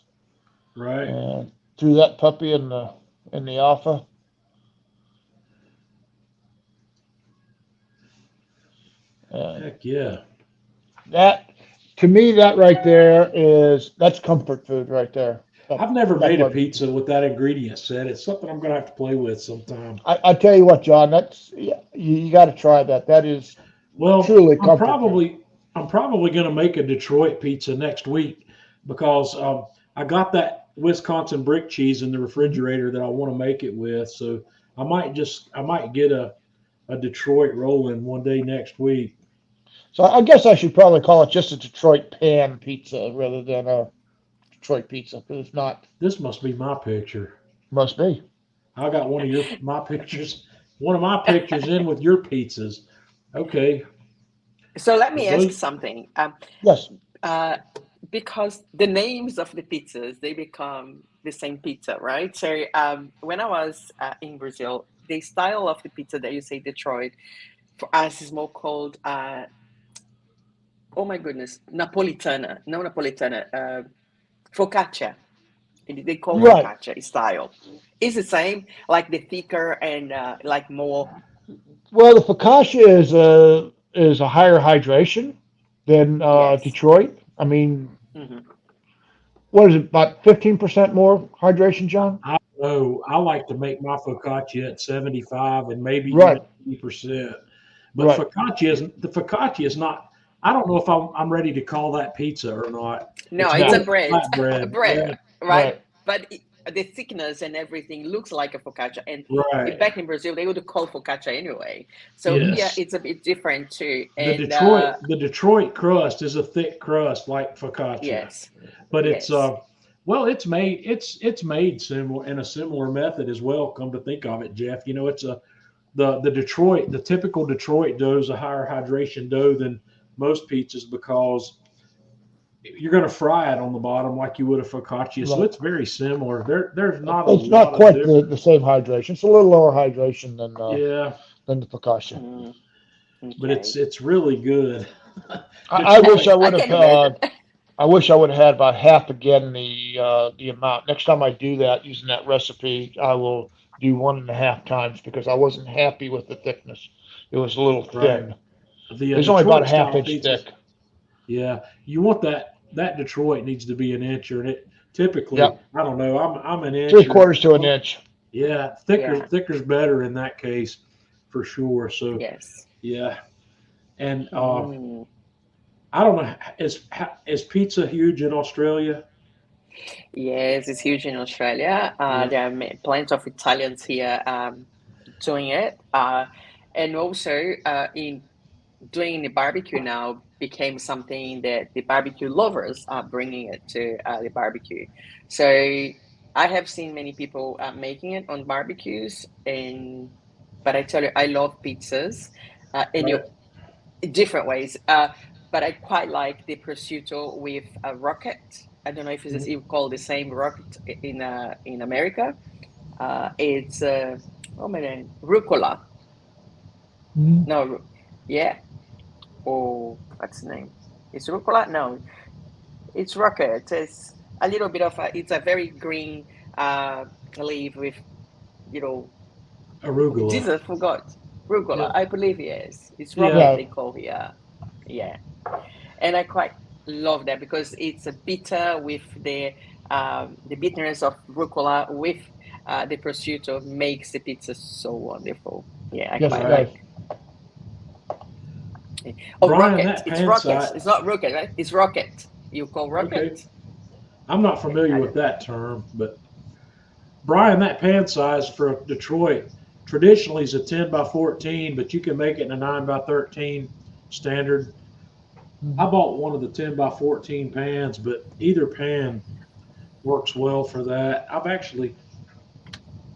Speaker 1: Right.
Speaker 3: and threw that puppy in the Alpha. And
Speaker 1: Heck yeah.
Speaker 3: that, to me, that right there that's comfort food right there.
Speaker 1: I've never
Speaker 3: That's
Speaker 1: made a
Speaker 3: what-
Speaker 1: pizza with that ingredient set. It's something I'm gonna have to play with sometime.
Speaker 3: I tell you what, John, you got to try that. That is
Speaker 1: Well,
Speaker 3: truly
Speaker 1: I'm
Speaker 3: comfort
Speaker 1: probably gonna make a Detroit pizza next week because I got that Wisconsin brick cheese in the refrigerator that I want to make it with. So I might get a Detroit rolling one day next week.
Speaker 3: So I guess I should probably call it just a Detroit pan pizza rather than a Detroit pizza, because it's not.
Speaker 1: This must be my picture.
Speaker 3: Must be.
Speaker 1: I got one of my pictures in with your pizzas. Okay.
Speaker 4: So let me ask
Speaker 1: Those-
Speaker 4: something.
Speaker 3: Yes.
Speaker 4: Because the names of the pizzas, they become the same pizza, right? So when I was in Brazil, the style of the pizza that you say Detroit, for us is more called, oh my goodness, Napolitana. No Napolitana, focaccia. They call
Speaker 3: Right.
Speaker 4: focaccia style. It's the same, like the thicker and like more.
Speaker 3: Well, the focaccia is a higher hydration than
Speaker 4: Yes.
Speaker 3: Detroit. I mean,
Speaker 4: Mhm.
Speaker 3: what is it? About 15% more hydration, John?
Speaker 1: Oh, I like to make my focaccia at 75 and maybe
Speaker 3: Right.
Speaker 1: even 80%. But
Speaker 3: Right.
Speaker 1: focaccia is not. I don't know if I'm ready to call that pizza or not.
Speaker 4: No,
Speaker 1: It's
Speaker 4: it's
Speaker 3: not
Speaker 4: a bread.
Speaker 1: flatbread.
Speaker 4: A bread,
Speaker 1: Yeah.
Speaker 4: right? But the thickness and everything looks like a focaccia. And
Speaker 1: Right.
Speaker 4: back in Brazil, they would call focaccia anyway. So
Speaker 1: Yes.
Speaker 4: yeah, it's a bit different too.
Speaker 1: The
Speaker 4: And
Speaker 1: Detroit crust is a thick crust like focaccia.
Speaker 4: yes,
Speaker 1: But it's
Speaker 4: yes.
Speaker 1: well, it's made similar in a similar method as well. Come to think of it, Jeff, it's the typical Detroit dough is a higher hydration dough than most pizzas because you're going to fry it on the bottom like you would a focaccia. So
Speaker 3: Right.
Speaker 1: it's very similar. There's not
Speaker 3: It's
Speaker 1: a
Speaker 3: not
Speaker 1: lot
Speaker 3: quite
Speaker 1: of
Speaker 3: the same hydration. It's a little lower hydration
Speaker 1: yeah,
Speaker 3: than the focaccia.
Speaker 4: Mm,
Speaker 1: but
Speaker 4: okay.
Speaker 1: it's really good.
Speaker 3: I wish I would
Speaker 4: I
Speaker 3: have
Speaker 4: can imagine.
Speaker 3: I wish I would have had about half again the amount. Next time I do that using that recipe, I will do 1.5 times because I wasn't happy with the thickness. It was a little thin.
Speaker 1: The
Speaker 3: It's only about a
Speaker 1: Detroit
Speaker 3: half
Speaker 1: style
Speaker 3: inch
Speaker 1: pizzas-
Speaker 3: thick.
Speaker 1: Yeah, you want that Detroit needs to be an incher, and it typically,
Speaker 3: Yep.
Speaker 1: I don't know, I'm an
Speaker 3: Three
Speaker 1: incher.
Speaker 3: quarters to an inch.
Speaker 1: Yeah,
Speaker 4: Yeah.
Speaker 1: thicker's better in that case for sure. So
Speaker 4: Yes.
Speaker 1: yeah, and
Speaker 4: Mm.
Speaker 1: I don't know, is pizza huge in Australia?
Speaker 4: Yes, it's huge in Australia.
Speaker 1: Yeah.
Speaker 4: There are plenty of Italians here doing it. And also in doing the barbecue now became something that the barbecue lovers are bringing it to the barbecue. So I have seen many people making it on barbecues, and but I tell you, I love pizzas in
Speaker 1: Right.
Speaker 4: your different ways. But I quite like the prosciutto with a rocket. I don't know if it's
Speaker 1: Mhm.
Speaker 4: you call the same rocket in America. It's oh my name, rucola.
Speaker 3: Mhm.
Speaker 4: No, yeah. Oh, what's the name? It's rucola? No, it's rocket. It's a little bit of it's a very green uh, leaf with, you know,
Speaker 1: Arugula.
Speaker 4: Jesus forgot. Rucola,
Speaker 1: Yeah.
Speaker 4: I believe yes. It's
Speaker 1: Yeah.
Speaker 4: rocket
Speaker 3: Yeah.
Speaker 4: they call here. Yeah. And I quite love that because it's a bitter with the bitterness of rucola with the prosciutto makes the pizza so wonderful. Yeah, I
Speaker 3: Yes, it
Speaker 4: quite
Speaker 1: Right.
Speaker 3: does.
Speaker 4: like. Oh,
Speaker 1: Brian,
Speaker 4: rocket.
Speaker 1: that
Speaker 4: It's
Speaker 1: pan
Speaker 4: rocket.
Speaker 1: side.
Speaker 4: It's not rocket, right? It's rocket. You call
Speaker 1: Okay.
Speaker 4: rocket?
Speaker 1: I'm not
Speaker 4: Yeah,
Speaker 1: familiar
Speaker 4: I
Speaker 1: with
Speaker 4: don't.
Speaker 1: that term, but Brian, that pan size for Detroit traditionally is a 10 by 14, but you can make it in a 9 by 13 standard. I
Speaker 3: Mhm.
Speaker 1: bought one of the 10 by 14 pans, but either pan works well for that. I've actually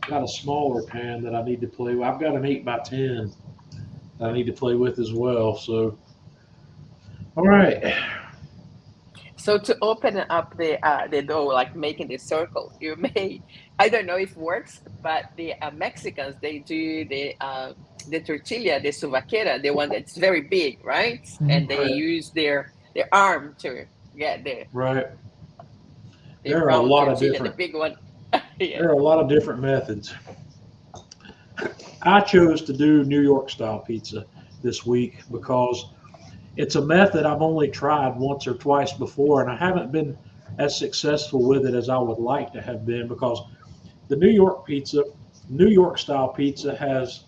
Speaker 1: got a smaller pan that I need to play with. I've got an 8 by 10 that I need to play with as well. So, all right.
Speaker 4: So to open up the dough, like making the circle, you may, I don't know if it works, but the Mexicans they do the tortilla, the suvaquera, the one that's very big, right? And
Speaker 3: Mhm.
Speaker 4: they
Speaker 1: Right.
Speaker 4: use their arm to get
Speaker 1: Right.
Speaker 4: the
Speaker 1: There are a
Speaker 4: round
Speaker 1: lot of
Speaker 4: tortilla, the
Speaker 1: different
Speaker 4: big one. Yeah.
Speaker 1: there are a lot of different methods. I chose to do New York style pizza this week because it's a method I've only tried once or twice before, and I haven't been as successful with it as I would like to have been because the New York style pizza has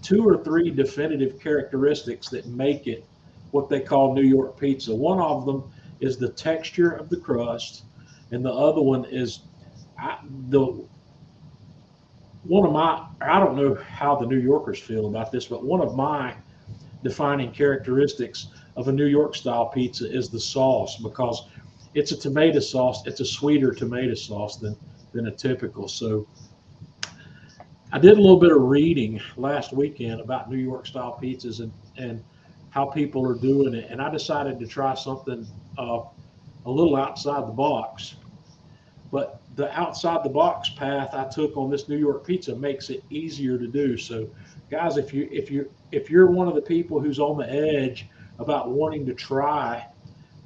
Speaker 1: two or three definitive characteristics that make it what they call New York pizza. One of them is the texture of the crust, and the other one is I, the one of my I don't know how the New Yorkers feel about this, but one of my defining characteristics of a New York style pizza is the sauce because it's a tomato sauce. It's a sweeter tomato sauce than a typical. So I did a little bit of reading last weekend about New York style pizzas and how people are doing it, and I decided to try something a little outside the box. But the outside the box path I took on this New York pizza makes it easier to do. So, guys, if you're one of the people who's on the edge about wanting to try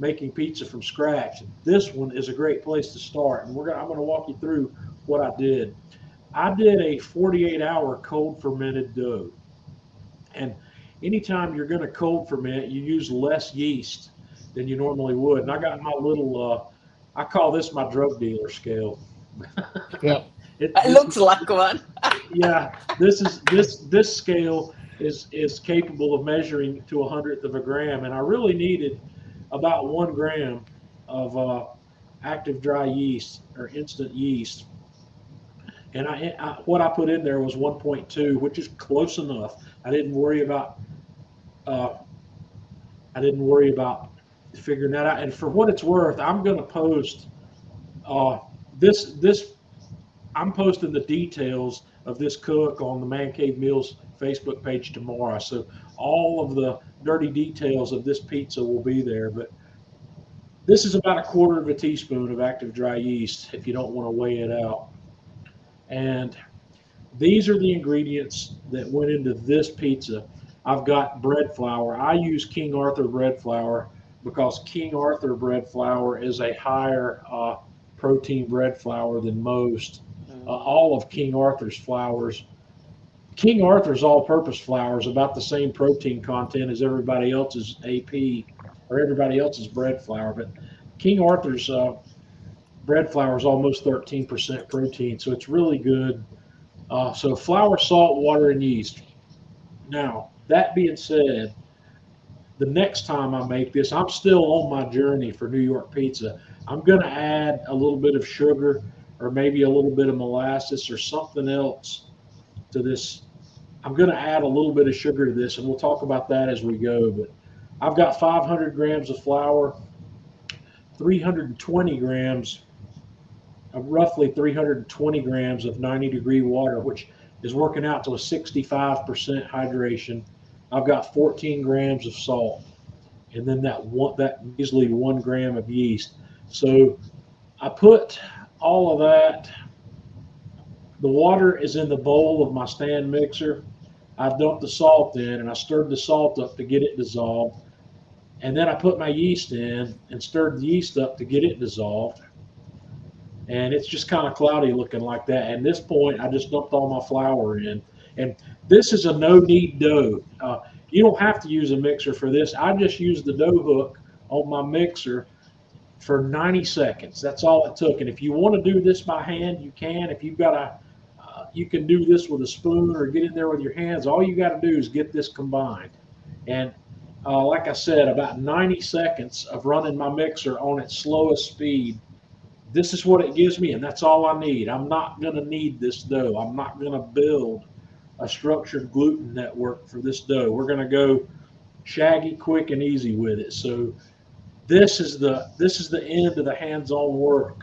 Speaker 1: making pizza from scratch, this one is a great place to start. And I'm gonna walk you through what I did. I did a 48-hour cold fermented dough, and anytime you're going to cold ferment, you use less yeast than you normally would. And I got my little, I call this my drug dealer scale.
Speaker 3: Yep.
Speaker 4: It
Speaker 1: This
Speaker 4: looks like one.
Speaker 1: yeah, this scale is capable of measuring to 100th of a gram, and I really needed about 1 gram of active dry yeast or instant yeast, and what I put in there was 1.2, which is close enough. I didn't worry about uh, I didn't worry about figuring that out. And for what it's worth, I'm going to post uh, this I'm posting the details of this cook on the Man Cave Meals Facebook page tomorrow. So all of the dirty details of this pizza will be there. But this is about a quarter of a teaspoon of active dry yeast if you don't want to weigh it out. And these are the ingredients that went into this pizza. I've got bread flour. I use King Arthur bread flour because King Arthur bread flour is a higher protein bread flour than most.
Speaker 4: Mm,
Speaker 1: All of King Arthur's flours, King Arthur's all purpose flour is about the same protein content as everybody else's AP. or everybody else's bread flour. But King Arthur's bread flour is almost 13% protein, so it's really good. So flour, salt, water, and yeast. Now, that being said, the next time I make this, I'm still on my journey for New York pizza. I'm going to add a little bit of sugar or maybe a little bit of molasses or something else to this. I'm going to add a little bit of sugar to this, and we'll talk about that as we go. But I've got 500 grams of flour, 320 grams, roughly 320 grams of 90-degree water, which is working out to a 65% hydration. I've got 14 grams of salt, and then that measly 1 gram of yeast. So I put all of that. The water is in the bowl of my stand mixer. I dumped the salt in, and I stirred the salt up to get it dissolved. And then I put my yeast in and stirred the yeast up to get it dissolved. And it's just kind of cloudy looking like that. At this point, I just dumped all my flour in. And this is a no-knead dough. You don't have to use a mixer for this. I just used the dough hook on my mixer for 90 seconds. That's all it took. And if you want to do this by hand, you can. If you've got you can do this with a spoon or get in there with your hands. All you got to do is get this combined. And like I said, about 90 seconds of running my mixer on its slowest speed. This is what it gives me, and that's all I need. I'm not going to knead this dough. I'm not going to build a structured gluten network for this dough. We're going to go shaggy, quick, and easy with it. So this is the end of the hands-on work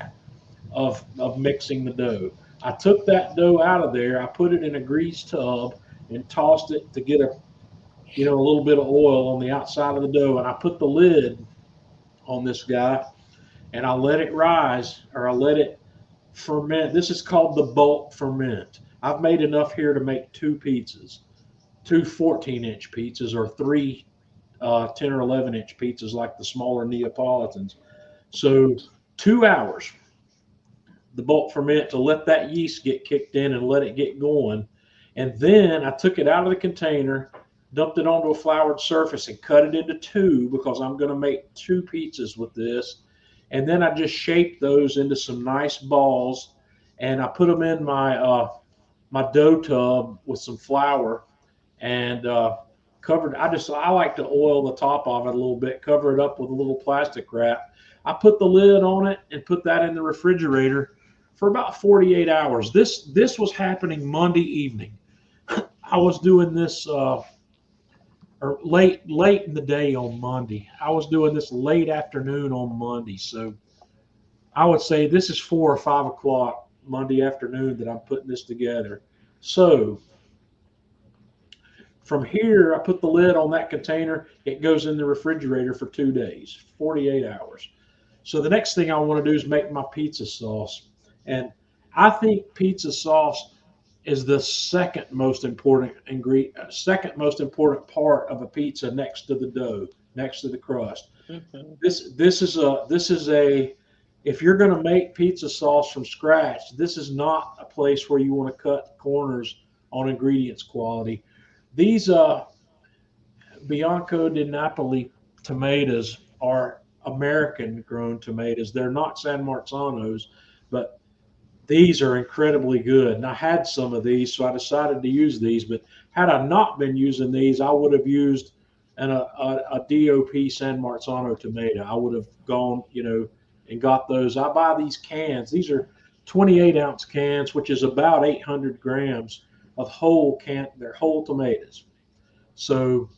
Speaker 1: of mixing the dough. I took that dough out of there. I put it in a grease tub and tossed it to get a little bit of oil on the outside of the dough, and I put the lid on this guy, and I let it rise, or I let it ferment. This is called the bulk ferment. I've made enough here to make 2 pizzas, 2 14-inch pizzas, or 3 10 or 11-inch pizzas like the smaller Neapolitans. So 2 hours, the bulk ferment, to let that yeast get kicked in and let it get going. And then I took it out of the container, dumped it onto a floured surface, and cut it into 2 because I'm going to make 2 pizzas with this. And then I just shaped those into some nice balls, and I put them in my my dough tub with some flour and covered. I like to oil the top of it a little bit, cover it up with a little plastic wrap. I put the lid on it and put that in the refrigerator for about 48 hours. This was happening Monday evening. I was doing this or late in the day on Monday. I was doing this late afternoon on Monday. So I would say this is 4 or 5 o'clock Monday afternoon that I'm putting this together. So from here, I put the lid on that container. It goes in the refrigerator for 2 days, 48 hours. So the next thing I want to do is make my pizza sauce. And I think pizza sauce is the second most important ingredient, second most important part of a pizza next to the dough, next to the crust. Mm-hmm. This is a if you're going to make pizza sauce from scratch, this is not a place where you want to cut corners on ingredients quality. These Bianco di Napoli tomatoes are American-grown tomatoes. They're not San Marzanos, but these are incredibly good. And I had some of these, so I decided to use these. But had I not been using these, I would have used a DOP San Marzano tomato. I would have gone, and got those. I buy these cans. These are 28-ounce cans, which is about 800 grams of they're whole tomatoes. So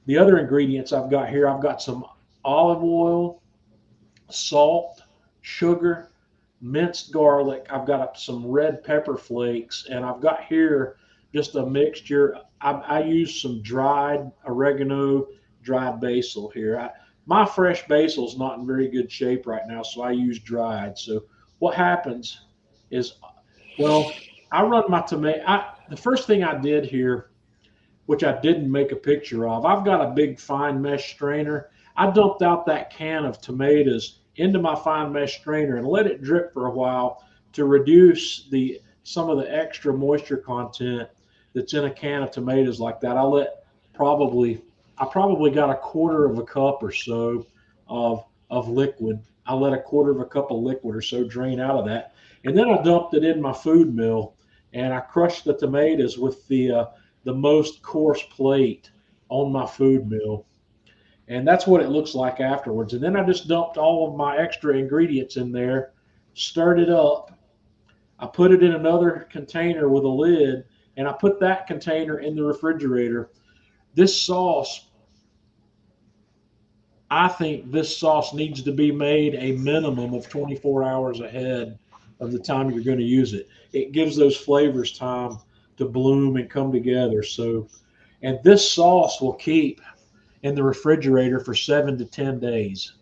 Speaker 1: the other ingredients I've got here, I've got some olive oil, salt, sugar, minced garlic. I've got some red pepper flakes, and I've got here just a mixture. I use some dried oregano, dried basil here. My fresh basil is not in very good shape right now, so I use dried. So what happens is, I run my tomato. The first thing I did here, which I didn't make a picture of, I've got a big fine mesh strainer. I dumped out that can of tomatoes into my fine mesh strainer and let it drip for a while to reduce some of the extra moisture content that's in a can of tomatoes like that. I let probably I probably got a quarter of a cup or so of liquid. I let a quarter of a cup of liquid or so drain out of that, and then I dumped it in my food mill, and I crushed the tomatoes with the most coarse plate on my food mill, and that's what it looks like afterwards. And then I just dumped all of my extra ingredients in there, stirred it up. I put it in another container with a lid, and I put that container in the refrigerator. This sauce, I think this sauce needs to be made a minimum of 24 hours ahead of the time you're going to use it. It gives those flavors time to bloom and come together. So, and this sauce will keep in the refrigerator for 7 to 10 days.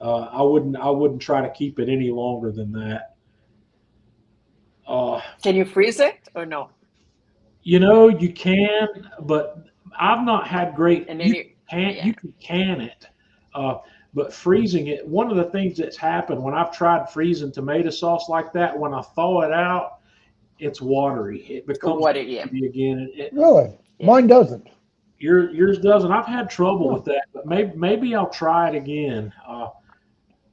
Speaker 1: I wouldn't try to keep it any longer than that.
Speaker 4: Can you freeze it or no?
Speaker 1: You can, but I've not had great.
Speaker 4: And then
Speaker 1: You can can it, uh, but freezing it. One of the things that's happened when I've tried freezing tomato sauce like that, when I thaw it out, it's watery. It becomes
Speaker 4: watery, yeah.
Speaker 1: again.
Speaker 3: Really?
Speaker 4: Yeah.
Speaker 3: Mine doesn't.
Speaker 1: Yours doesn't. I've had trouble with that, but maybe I'll try it again.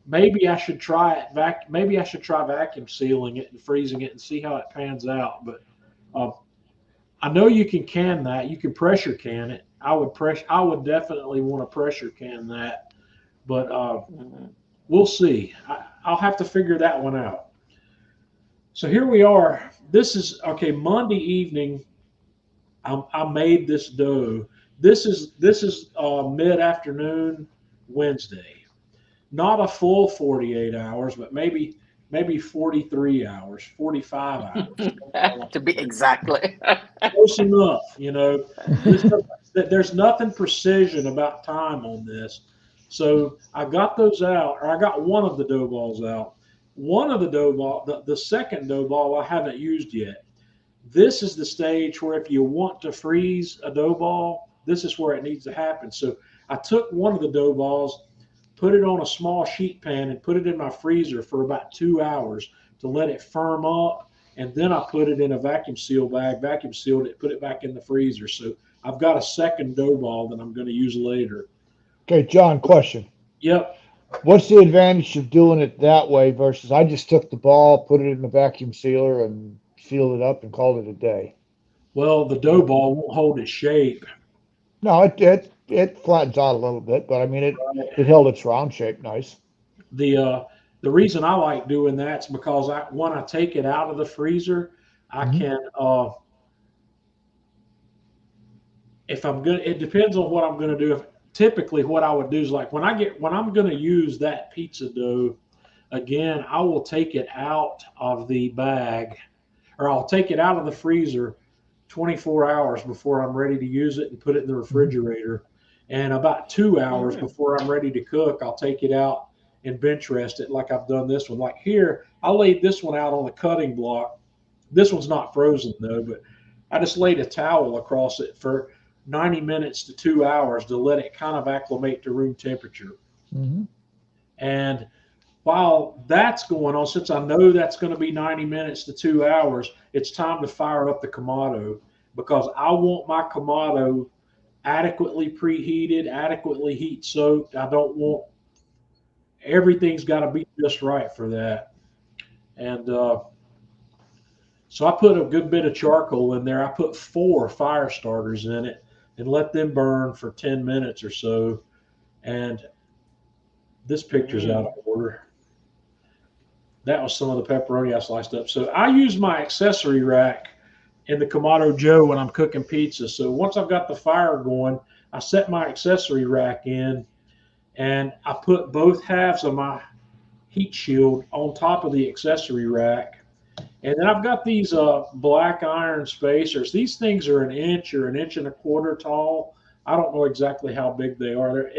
Speaker 1: Maybe I should try it Maybe I should try vacuum sealing it and freezing it and see how it pans out. But I know you can can that. You can pressure can it. I would definitely want to pressure can that, but we'll see. I'll have to figure that one out. So here we are. This is okay. Monday evening, I made this dough. This is mid-afternoon Wednesday. Not a full 48 hours, but maybe 43 hours, 45 hours.
Speaker 4: To be exactly.
Speaker 1: Close enough, There's nothing precision about time on this. So I got those out, or I got one of the dough balls out. One of the dough ball, the second dough ball I haven't used yet. This is the stage where if you want to freeze a dough ball, this is where it needs to happen. So I took one of the dough balls, put it on a small sheet pan, and put it in my freezer for about 2 hours to let it firm up. And then I put it in a vacuum seal bag, vacuum sealed it, put it back in the freezer. So I've got a second dough ball that I'm going to use later.
Speaker 3: Okay, John, question.
Speaker 1: Yep.
Speaker 3: What's the advantage of doing it that way versus I just took the ball, put it in the vacuum sealer, and sealed it up and called it a day?
Speaker 1: Well, the dough ball won't hold its shape.
Speaker 3: No, it flattens out a little bit, but I mean it held its round shape nice.
Speaker 1: The reason I like doing that is because when I take it out of the freezer, I can if I'm good, it depends on what I'm going to do. Typically what I would do is like when I'm going to use that pizza dough again, I will take it out of the bag, or I'll take it out of the freezer 24 hours before I'm ready to use it and put it in the refrigerator. And about 2 hours before I'm ready to cook, I'll take it out and bench rest it like I've done this one. Like here, I laid this one out on the cutting block. This one's not frozen though, but I just laid a towel across it for 90 minutes to 2 hours to let it kind of acclimate to room temperature. And while that's going on, since I know that's going to be 90 minutes to 2 hours, it's time to fire up the Kamado, because I want my Kamado adequately preheated, adequately heat soaked. I don't want, everything's got to be just right for that. And so I put a good bit of charcoal in there. I put 4 fire starters in it and let them burn for 10 minutes or so. And this picture's out of order. That was some of the pepperoni I sliced up. So I use my accessory rack in the Kamado Joe when I'm cooking pizza. So once I've got the fire going, I set my accessory rack in, and I put both halves of my heat shield on top of the accessory rack. And then I've got these black iron spacers. These things are 1 inch or 1 1/4 inches tall. I don't know exactly how big they are.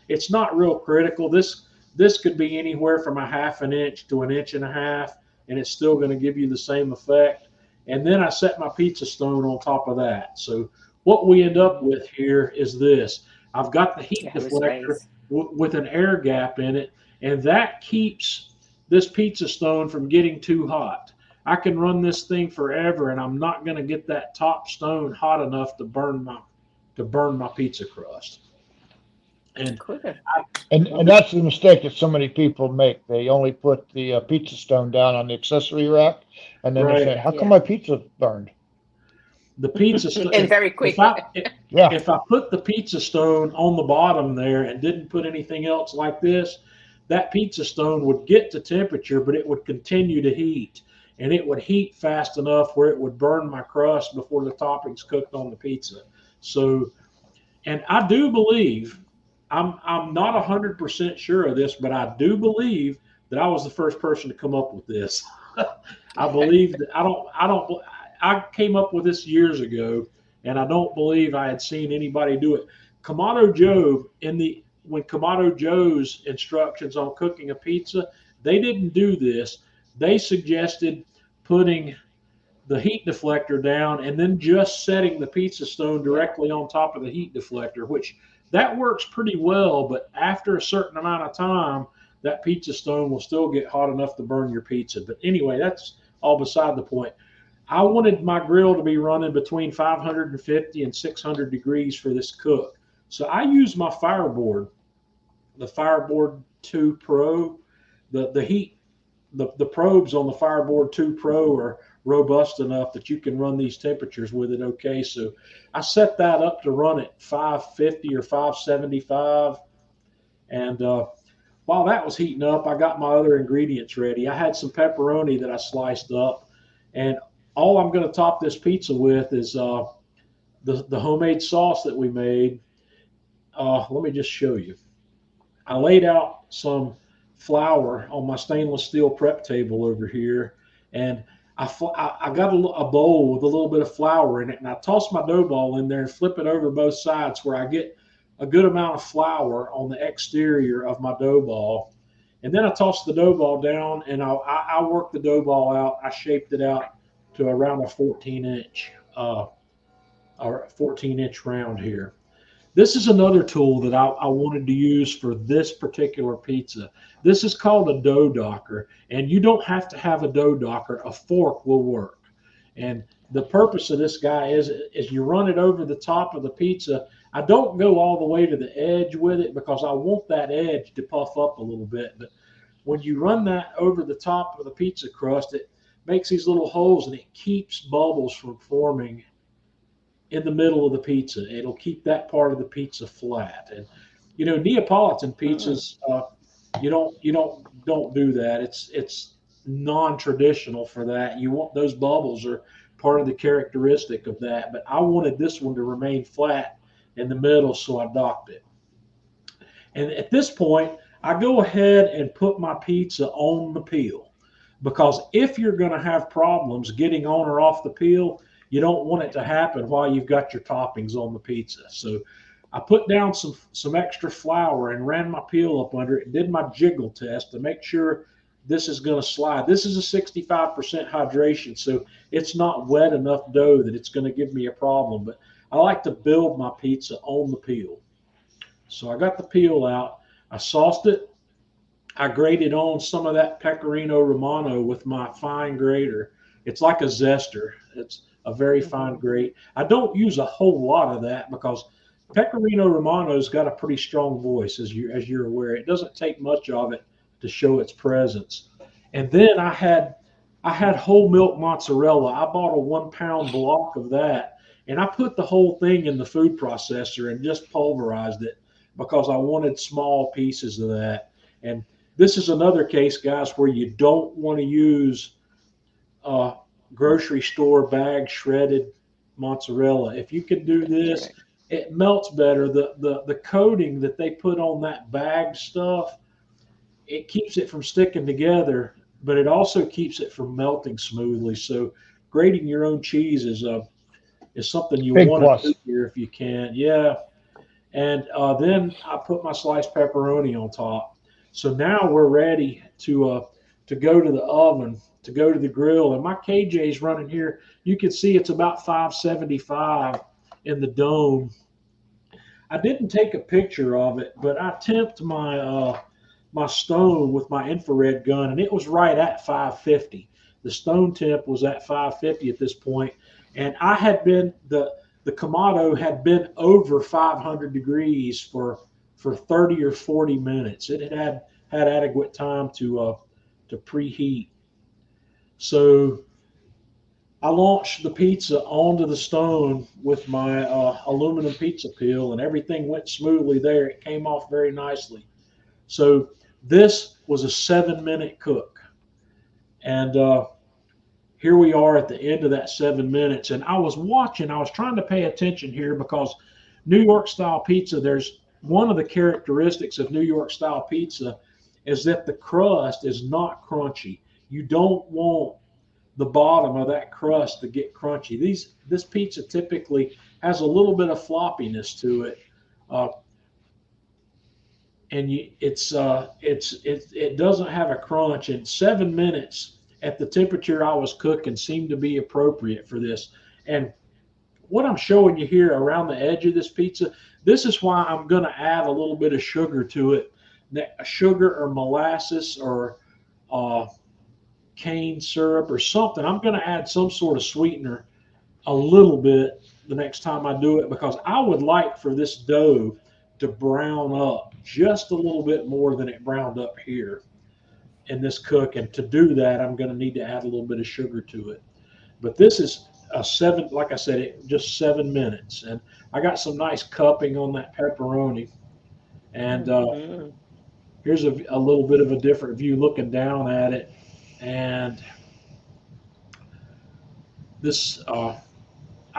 Speaker 1: It's not real critical. This could be anywhere from 1/2 inch to 1.5 inches, and it's still going to give you the same effect. And then I set my pizza stone on top of that. So what we end up with here is this. I've got the heat deflector with an air gap in it, and that keeps this pizza stone from getting too hot. I can run this thing forever, and I'm not going to get that top stone hot enough to burn to burn my pizza crust. And
Speaker 4: Cool.
Speaker 3: And that's the mistake that so many people make. They only put the pizza stone down on the accessory rack, and then they
Speaker 1: Right.
Speaker 3: say, "How come
Speaker 4: Yeah.
Speaker 3: my pizza burned?"
Speaker 1: the pizza
Speaker 4: And very quick.
Speaker 3: Yeah,
Speaker 1: if I put the pizza stone on the bottom there and didn't put anything else like this, that pizza stone would get to temperature, but it would continue to heat. And it would heat fast enough where it would burn my crust before the toppings cooked on the pizza. So, and I do believe, I'm not 100% sure of this, but I do believe that I was the first person to come up with this. I believe that I came up with this years ago, and I don't believe I had seen anybody do it. Kamado Joe when Kamado Joe's instructions on cooking a pizza, they didn't do this. They suggested putting the heat deflector down and then just setting the pizza stone directly on top of the heat deflector, which that works pretty well, but after a certain amount of time, that pizza stone will still get hot enough to burn your pizza. But anyway, that's all beside the point. I wanted my grill to be running between 550 and 600 degrees for this cook. So I used my Fireboard, the Fireboard 2 Pro. The probes on the Fireboard 2 Pro are robust enough that you can run these temperatures with it okay. So I set that up to run at 550 or 575. And while that was heating up, I got my other ingredients ready. I had some pepperoni that I sliced up. And all I'm going to top this pizza with is the homemade sauce that we made. Let me just show you. I laid out some flour on my stainless steel prep table over here, and I got a bowl with a little bit of flour in it, and I toss my dough ball in there and flip it over both sides where I get a good amount of flour on the exterior of my dough ball. And then I toss the dough ball down, and I work the dough ball out. I shaped it out to around a 14-inch round here. This is another tool that I wanted to use for this particular pizza. This is called a dough docker, and you don't have to have a dough docker. A fork will work. And the purpose of this guy is you run it over the top of the pizza. I don't go all the way to the edge with it because I want that edge to puff up a little bit. But when you run that over the top of the pizza crust, it makes these little holes and it keeps bubbles from forming in the middle of the pizza. It'll keep that part of the pizza flat. And you know, Neapolitan pizzas, you don't do that. It's non-traditional for that. You want those bubbles are part of the characteristic of that. But I wanted this one to remain flat in the middle, so I docked it. And at this point, I go ahead and put my pizza on the peel, because if you're going to have problems getting on or off the peel, you don't want it to happen while you've got your toppings on the pizza. So I put down some extra flour and ran my peel up under it and did my jiggle test to make sure this is going to slide. This is a 65% hydration, so it's not wet enough dough that it's going to give me a problem. But I like to build my pizza on the peel. So I got the peel out. I sauced it. I grated on some of that Pecorino Romano with my fine grater. It's like a zester. It's a very fine grate. I don't use a whole lot of that because Pecorino Romano's got a pretty strong voice, as you're aware. It doesn't take much of it to show its presence. And then I had whole milk mozzarella. I bought a 1 pound block of that, and I put the whole thing in the food processor and just pulverized it because I wanted small pieces of that. And this is another case, guys, where you don't want to use grocery store bag shredded mozzarella. If you can do this, it melts better. The coating that they put on that bagged stuff, it keeps it from sticking together, but it also keeps it from melting smoothly. So grating your own cheese is something you want to do here if you can. Yeah. And then I put my sliced pepperoni on top. So now we're ready to go to the oven, to go to the grill. And my KJ's running here. You can see it's about 575 in the dome. I didn't take a picture of it, but I temped my my stone with my infrared gun, and it was right at 550. The stone temp was at 550 at this point, and I had been the Kamado had been over 500 degrees for 30 or 40 minutes. It had adequate time to preheat. So I launched the pizza onto the stone with my aluminum pizza peel, and everything went smoothly there. It came off very nicely. So this was a 7-minute cook. And here we are at the end of that 7 minutes. And I was trying to pay attention here, because New York style pizza, there's one of the characteristics of New York style pizza is that the crust is not crunchy. You don't want the bottom of that crust to get crunchy. This pizza typically has a little bit of floppiness to it, and it doesn't have a crunch. And 7 minutes at the temperature I was cooking seemed to be appropriate for this. And what I'm showing you here around the edge of this pizza, this is why I'm going to add a little bit of sugar to it, sugar or molasses or cane syrup or something. I'm going to add some sort of sweetener a little bit the next time I do it, because I would like for this dough to brown up just a little bit more than it browned up here in this cook. And to do that, I'm going to need to add a little bit of sugar to it. But this is like I said, just 7 minutes. And I got some nice cupping on that pepperoni. And here's a little bit of a different view looking down at it. And this, I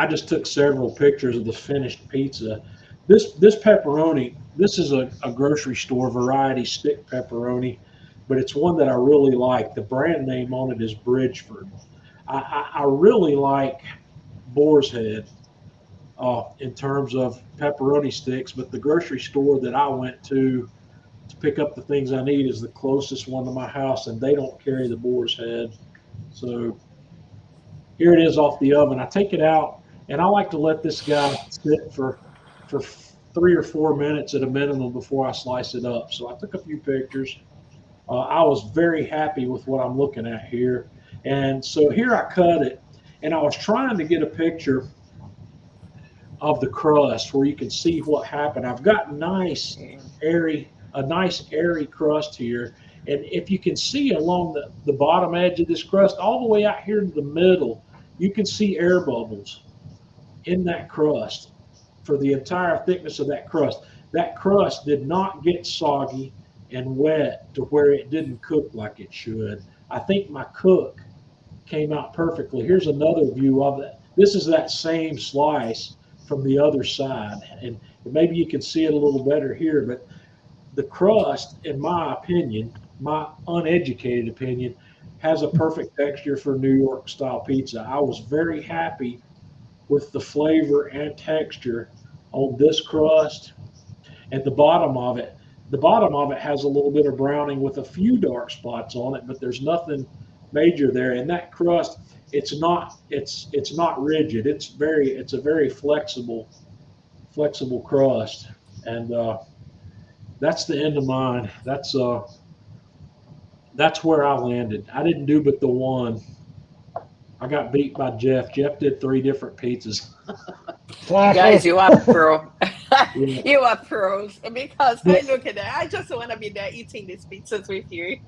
Speaker 1: just took several pictures of the finished pizza. This pepperoni, this is a grocery store variety stick pepperoni, but it's one that I really like. The brand name on it is Bridgeford. I really like Boar's Head in terms of pepperoni sticks, but the grocery store that I went to pick up the things I need is the closest one to my house, and they don't carry the Boar's Head. So here it is off the oven. I take it out, and I like to let this guy sit for 3 or 4 minutes at a minimum before I slice it up. So I took a few pictures. I was very happy with what I'm looking at here. And so here I cut it, and I was trying to get a picture of the crust where you can see what happened. I've got a nice airy crust here. And if you can see along the bottom edge of this crust, all the way out here to the middle, you can see air bubbles in that crust for the entire thickness of that crust. That crust did not get soggy and wet to where it didn't cook like it should. I think my cook came out perfectly. Here's another view of it. This is that same slice from the other side. And maybe you can see it a little better here, but the crust, in my opinion, my uneducated opinion, has a perfect texture for New York style pizza. I was very happy with the flavor and texture on this crust. At the bottom of it has a little bit of browning with a few dark spots on it, but there's nothing major there. And that crust, it's not rigid. It's a very flexible crust. And that's the end of mine. That's where I landed. I didn't do but the one. I got beat by Jeff. Jeff did 3 different pizzas.
Speaker 4: Guys, you are pro.
Speaker 1: Yeah.
Speaker 4: You are pros, because I look at that. I just want to be there eating these pizzas with you.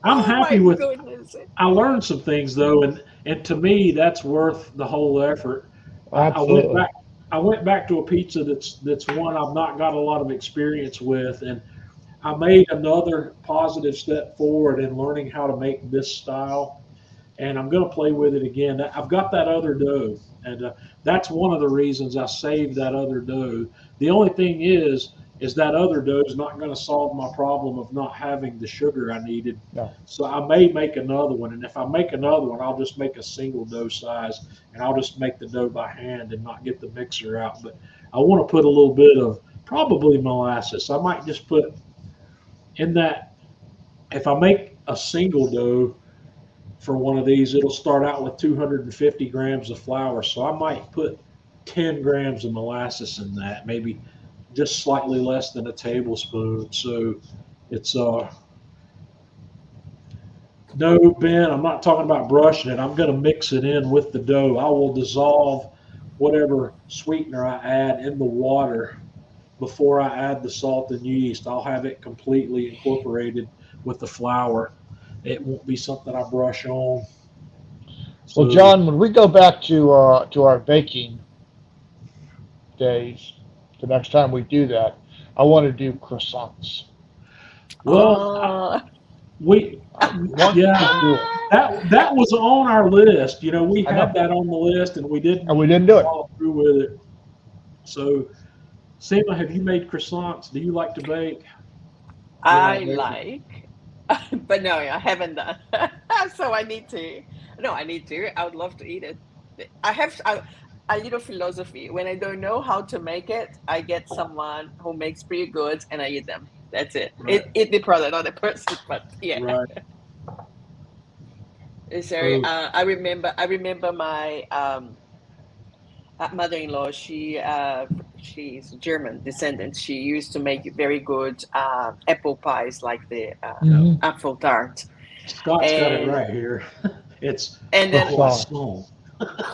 Speaker 1: I'm happy with.
Speaker 4: Goodness.
Speaker 1: I learned some things though, and to me that's worth the whole effort.
Speaker 3: Absolutely.
Speaker 1: I went back to a pizza that's one I've not got a lot of experience with, and I made another positive step forward in learning how to make this style. And I'm going to play with it again. I've got that other dough, and that's one of the reasons I saved that other dough. The only thing is that other dough is not going to solve my problem of not having the sugar I needed.
Speaker 3: No.
Speaker 1: So I may make another one, and if I make another one, I'll just make a single dough size, and I'll just make the dough by hand and not get the mixer out. But I want to put a little bit of probably molasses. I might just put in that. If I make a single dough for one of these, it'll start out with 250 grams of flour. So I might put 10 grams of molasses in that, maybe just slightly less than a tablespoon. So it's no, Ben, I'm not talking about brushing it. I'm going to mix it in with the dough. I will dissolve whatever sweetener I add in the water before I add the salt and yeast. I'll have it completely incorporated with the flour. It won't be something I brush on.
Speaker 3: Well,
Speaker 1: So,
Speaker 3: John, when we go back to our baking days, the next time we do that, I want to do croissants.
Speaker 1: well,
Speaker 4: Oh,
Speaker 1: we,
Speaker 3: I want
Speaker 1: yeah,
Speaker 3: to do it,
Speaker 1: that was on our list. You know, we
Speaker 3: I
Speaker 1: had
Speaker 3: know,
Speaker 1: that on the list and we didn't
Speaker 3: and we didn't do it.
Speaker 1: follow through with it. So, Seema, have you made croissants? Do you like to bake?
Speaker 3: You're not
Speaker 4: I
Speaker 3: a baker.
Speaker 4: like, but no, I haven't done. So I need to. No, I need to. I would love to eat it. I have a little philosophy. When I don't know how to make it, I get someone who makes pretty good and I eat them. That's it.
Speaker 1: Right,
Speaker 4: Eat the product, not the person. But yeah.
Speaker 1: right.
Speaker 4: Sorry.
Speaker 1: So,
Speaker 4: I remember my mother-in-law. She's German descendant. She used to make very good apple pies, like the
Speaker 1: yeah,
Speaker 3: Hmm.
Speaker 4: apple tart,
Speaker 1: Scott's got it
Speaker 4: and
Speaker 1: right here. It's
Speaker 4: then
Speaker 3: Croissant.
Speaker 1: croissant.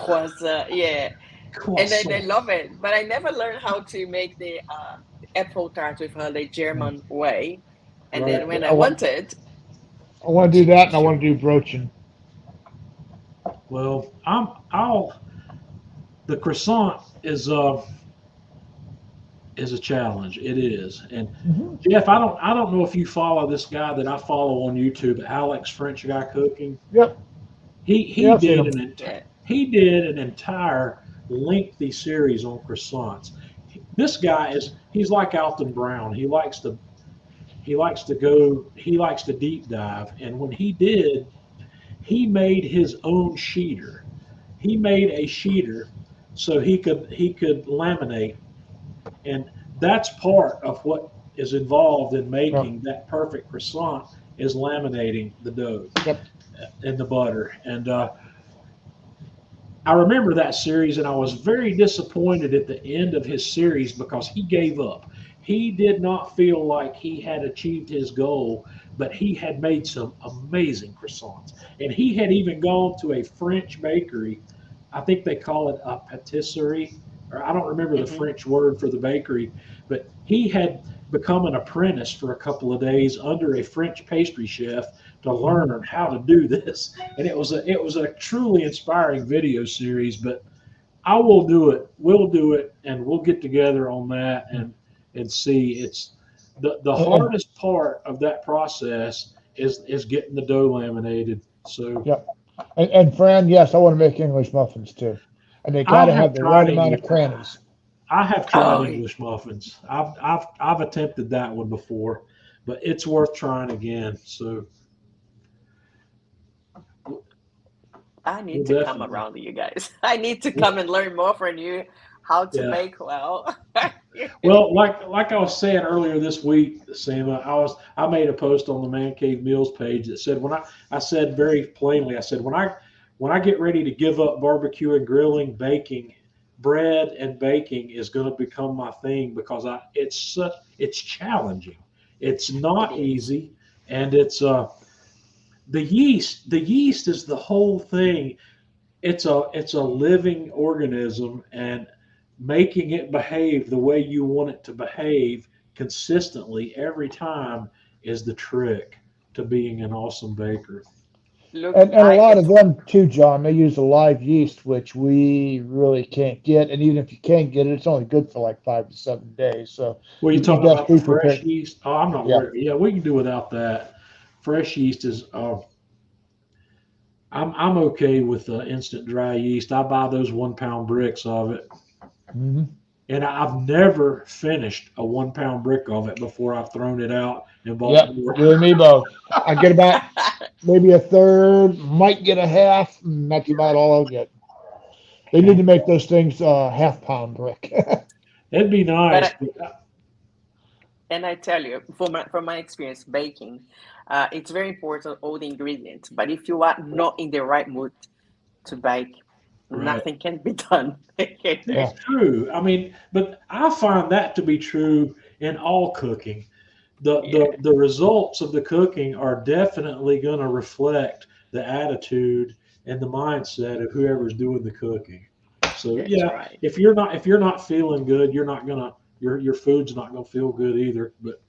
Speaker 4: was yeah, and then I
Speaker 1: Croissant.
Speaker 4: love it. But I never learned how to make the apple tart with her the German way. And
Speaker 1: Right.
Speaker 4: then when
Speaker 3: I
Speaker 4: I
Speaker 3: want
Speaker 4: wanted,
Speaker 3: I want to do that, and I want to do broaching.
Speaker 1: Well, the croissant is a challenge. It is. And
Speaker 3: Hmm.
Speaker 1: Jeff, I don't know if you follow this guy that I follow on YouTube, Alex French Guy Cooking.
Speaker 3: Yep.
Speaker 1: He
Speaker 3: Yeah, I've seen
Speaker 1: did
Speaker 3: them.
Speaker 4: yeah,
Speaker 1: he did an entire lengthy series on croissants. This guy he's like Alton Brown. He likes to deep dive. And when he did, he made his own sheeter. He made a sheeter so he could laminate, and that's part of what is involved in
Speaker 3: Yeah.
Speaker 1: making that perfect croissant is laminating the dough
Speaker 3: Yep.
Speaker 1: and the butter. And I remember that series, and I was very disappointed at the end of his series because he gave up. He did not feel like he had achieved his goal, but he had made some amazing croissants. And he had even gone to a French bakery. I think they call it a patisserie, or I don't remember the
Speaker 4: hmm
Speaker 1: French word for the bakery, but he had become an apprentice for a couple of days under a French pastry chef to
Speaker 3: Hmm.
Speaker 1: learn how to do this. And it was a truly inspiring video series. But I will do it. We'll do it, and we'll get together on that and see. It's the
Speaker 3: And
Speaker 1: hardest part of that process is getting the dough laminated. So
Speaker 3: yep. And Fran, yes, I want to make English muffins too, and they got
Speaker 1: I
Speaker 3: to
Speaker 1: have
Speaker 3: have the right
Speaker 1: tried
Speaker 3: amount
Speaker 1: English.
Speaker 3: of crannies.
Speaker 1: I have tried
Speaker 4: Oh,
Speaker 1: English muffins. I've attempted that one before, but it's worth trying again. So
Speaker 4: I
Speaker 1: we'll
Speaker 4: need to come
Speaker 1: definitely,
Speaker 4: around to you guys. I need to come
Speaker 1: well,
Speaker 4: and learn more from you how to
Speaker 1: yeah.
Speaker 4: make well.
Speaker 1: Well, like I was saying earlier this week, Sam, I made a post on the Man Cave Meals page that said I said very plainly, I said when I get ready to give up barbecue and grilling, baking, bread and baking is going to become my thing because it's challenging. It's
Speaker 4: It
Speaker 1: not
Speaker 4: is.
Speaker 1: easy, and it's the yeast is the whole thing. It's a living organism, and making it behave the way you want it to behave consistently every time is the trick to being an awesome baker.
Speaker 4: Look,
Speaker 3: And a lot of them too, John. They use a live yeast, which we really can't get. And even if you can get it, it's only good for like 5 to 7 days. So
Speaker 1: Well, you
Speaker 3: you
Speaker 1: talking
Speaker 3: best
Speaker 1: about the
Speaker 3: be
Speaker 1: fresh
Speaker 3: prepared.
Speaker 1: yeast? Oh, I'm not
Speaker 3: Yeah.
Speaker 1: worried. Yeah, we can do without that. Fresh yeast is. I'm okay with instant dry yeast. I buy those 1 pound bricks of it,
Speaker 3: Hmm.
Speaker 1: and I've never finished a 1 pound brick of it before I've thrown it out and bought
Speaker 3: Yep.
Speaker 1: more.
Speaker 3: You and me both. I get about maybe a third, might get a half, and that's about all I'll get. They need to make those things half-pound brick.
Speaker 1: It'd be
Speaker 4: but
Speaker 1: nice,
Speaker 4: I,
Speaker 1: but
Speaker 4: and I tell you, from my experience baking, it's very important all the ingredients. But if you are not in the right mood to bake,
Speaker 1: right.
Speaker 4: nothing can be done.
Speaker 3: Yeah.
Speaker 1: It's true. I mean, but I find that to be true in all cooking. The
Speaker 4: Yeah,
Speaker 1: the the results of the cooking are definitely going to reflect the attitude and the mindset of whoever's doing the cooking. So
Speaker 4: That's
Speaker 1: yeah,
Speaker 4: right.
Speaker 1: if you're not feeling good, you're not gonna your food's not gonna feel good either. But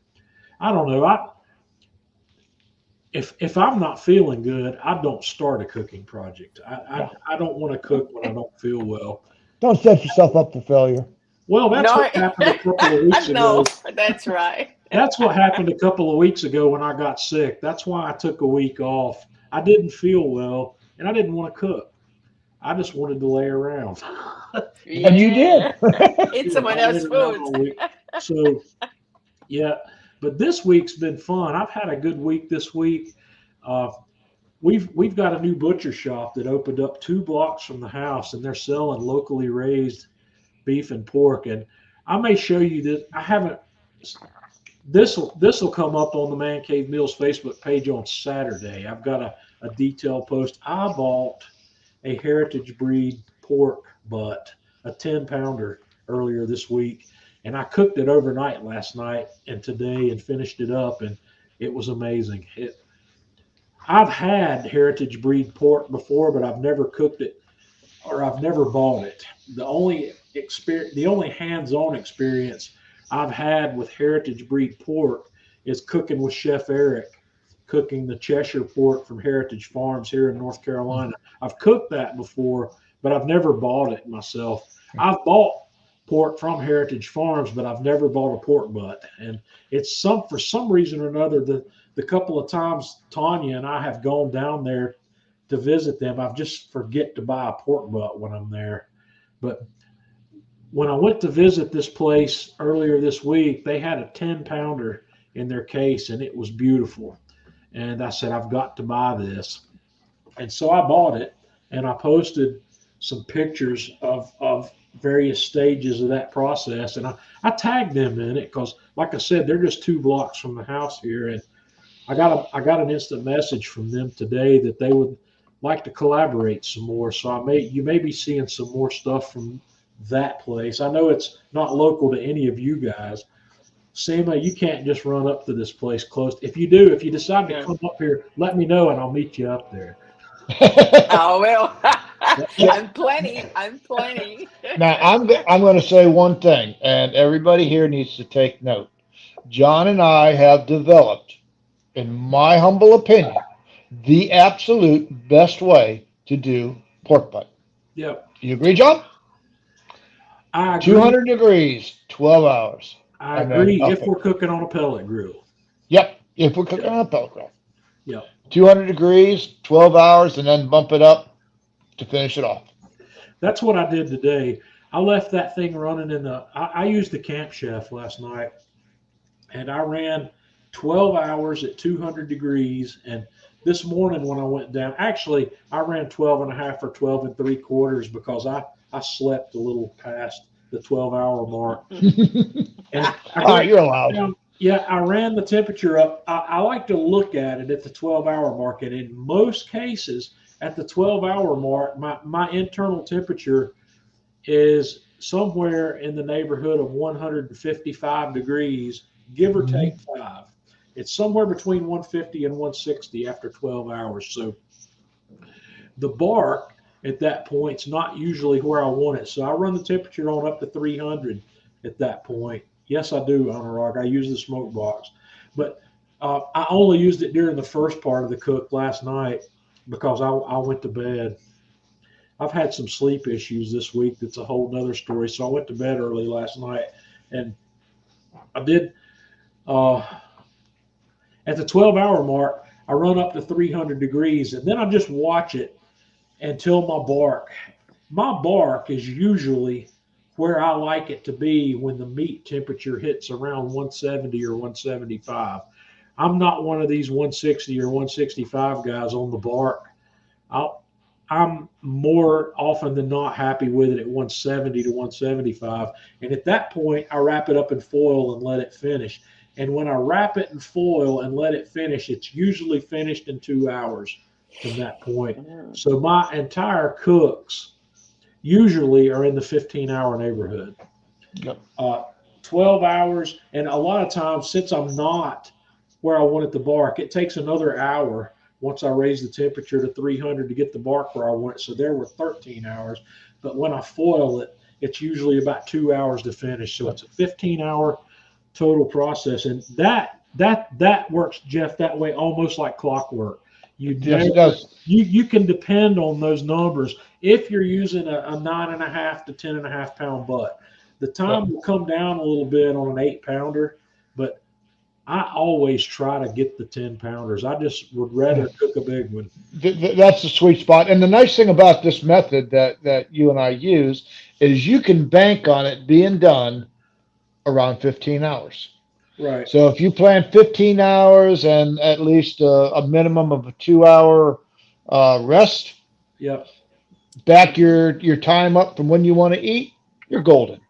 Speaker 1: I don't know. If I'm not feeling good, I don't start a cooking project. I don't want to cook when I don't feel well.
Speaker 5: Don't set yourself up for failure.
Speaker 1: Well, that's
Speaker 4: No,
Speaker 1: what happened a couple of weeks
Speaker 4: no,
Speaker 1: ago.
Speaker 4: that's right.
Speaker 1: That's what happened a couple of weeks ago when I got sick. That's why I took a week off. I didn't feel well, and I didn't want to cook. I just wanted to lay around.
Speaker 5: And you did.
Speaker 4: Eat
Speaker 1: Yeah,
Speaker 4: someone
Speaker 1: I laid
Speaker 4: else's
Speaker 1: around
Speaker 4: food.
Speaker 1: all week. So yeah, but this week's been fun. I've had a good week this week. Uh, we've got a new butcher shop that opened up 2 blocks from the house, and they're selling locally raised beef and pork. And I may show you this. I haven't. This will come up on the Man Cave Meals Facebook page on Saturday. I've got a detailed post. I bought a heritage breed pork butt, a 10-pounder earlier this week, and I cooked it overnight last night and today and finished it up, and it was amazing. I've had heritage breed pork before, but I've never cooked it or I've never bought it. The only hands-on experience I've had with heritage breed pork is cooking with Chef Eric, cooking the Cheshire pork from Heritage Farms here in North Carolina. I've cooked that before, but I've never bought it myself. I've bought pork from Heritage Farms, but I've never bought a pork butt. And it's for some reason or another, the couple of times Tanya and I have gone down there to visit them, I just forget to buy a pork butt when I'm there. But when I went to visit this place earlier this week, they had a 10-pounder in their case, and it was beautiful. And I said, I've got to buy this. And so I bought it, and I posted some pictures of various stages of that process. And I tagged them in it because, like I said, they're just 2 blocks from the house here. And I got an instant message from them today that they would like to collaborate some more. So you may be seeing some more stuff from that place. I know it's not local to any of you guys. Seema, you can't just run up to this place close. If you decide to come up here, let me know and I'll meet you up there.
Speaker 4: Oh well, I'm planning.
Speaker 3: Now, I'm going to say one thing, and everybody here needs to take note. John and I have developed, in my humble opinion, the absolute best way to do pork butt.
Speaker 1: Yep.
Speaker 3: You agree, John?
Speaker 1: I agree.
Speaker 3: 200 degrees, 12 hours.
Speaker 1: I
Speaker 3: and then
Speaker 1: agree
Speaker 3: up
Speaker 1: if
Speaker 3: it.
Speaker 1: we're cooking on a pellet grill.
Speaker 3: Yep, if we're cooking on a pellet grill.
Speaker 1: Yep.
Speaker 3: 200 degrees, 12 hours, and then bump it up to finish it off.
Speaker 1: That's what I did today. I left that thing running I used the Camp Chef last night, and I ran 12 hours at 200 degrees. And this morning when I went down, actually, I ran 12 and a half or 12 3/4 because I slept a little past the 12-hour mark. And
Speaker 3: All right, you're allowed.
Speaker 1: Yeah, I ran the temperature up. I like to look at it at the 12-hour mark, and in most cases, at the 12-hour mark, my internal temperature is somewhere in the neighborhood of 155 degrees, give or take 5. It's somewhere between 150 and 160 after 12 hours. So the bark at that point is not usually where I want it. So I run the temperature on up to 300 at that point. Yes, I do, Anurag. I use the smoke box, but I only used it during the first part of the cook last night because I went to bed. I've had some sleep issues this week. That's a whole nother story. So I went to bed early last night, and I did. At the 12-hour mark, I run up to 300 degrees, and then I just watch it until my bark is usually where I like it to be when the meat temperature hits around 170 or 175. I'm not one of these 160 or 165 guys on the bark. I'm more often than not happy with it at 170 to 175. And at that point, I wrap it up in foil and let it finish. And when I wrap it in foil and let it finish, it's usually finished in 2 hours from that point. So my entire cooks usually are in the 15-hour neighborhood.
Speaker 3: Yep.
Speaker 1: 12 hours, and a lot of times, since I'm not where I want it to bark, it takes another hour once I raise the temperature to 300 to get the bark where I want it. So there were 13 hours. but when I foil it, it's usually about 2 hours to finish. So it's a 15-hour total process, and that works, Jeff, that way almost like clockwork.
Speaker 3: Yes, it does.
Speaker 1: You can depend on those numbers if you're using a 9.5 to 10.5 pound butt. The time will come down a little bit on an 8-pounder, but I always try to get the 10-pounders. I just would rather cook a big one.
Speaker 3: That's the sweet spot. And the nice thing about this method that you and I use is you can bank on it being done around 15 hours.
Speaker 1: Right.
Speaker 3: So if you plan 15 hours and at least a minimum of a 2-hour rest,
Speaker 1: Yep.
Speaker 3: back your time up from when you want to eat, you're golden.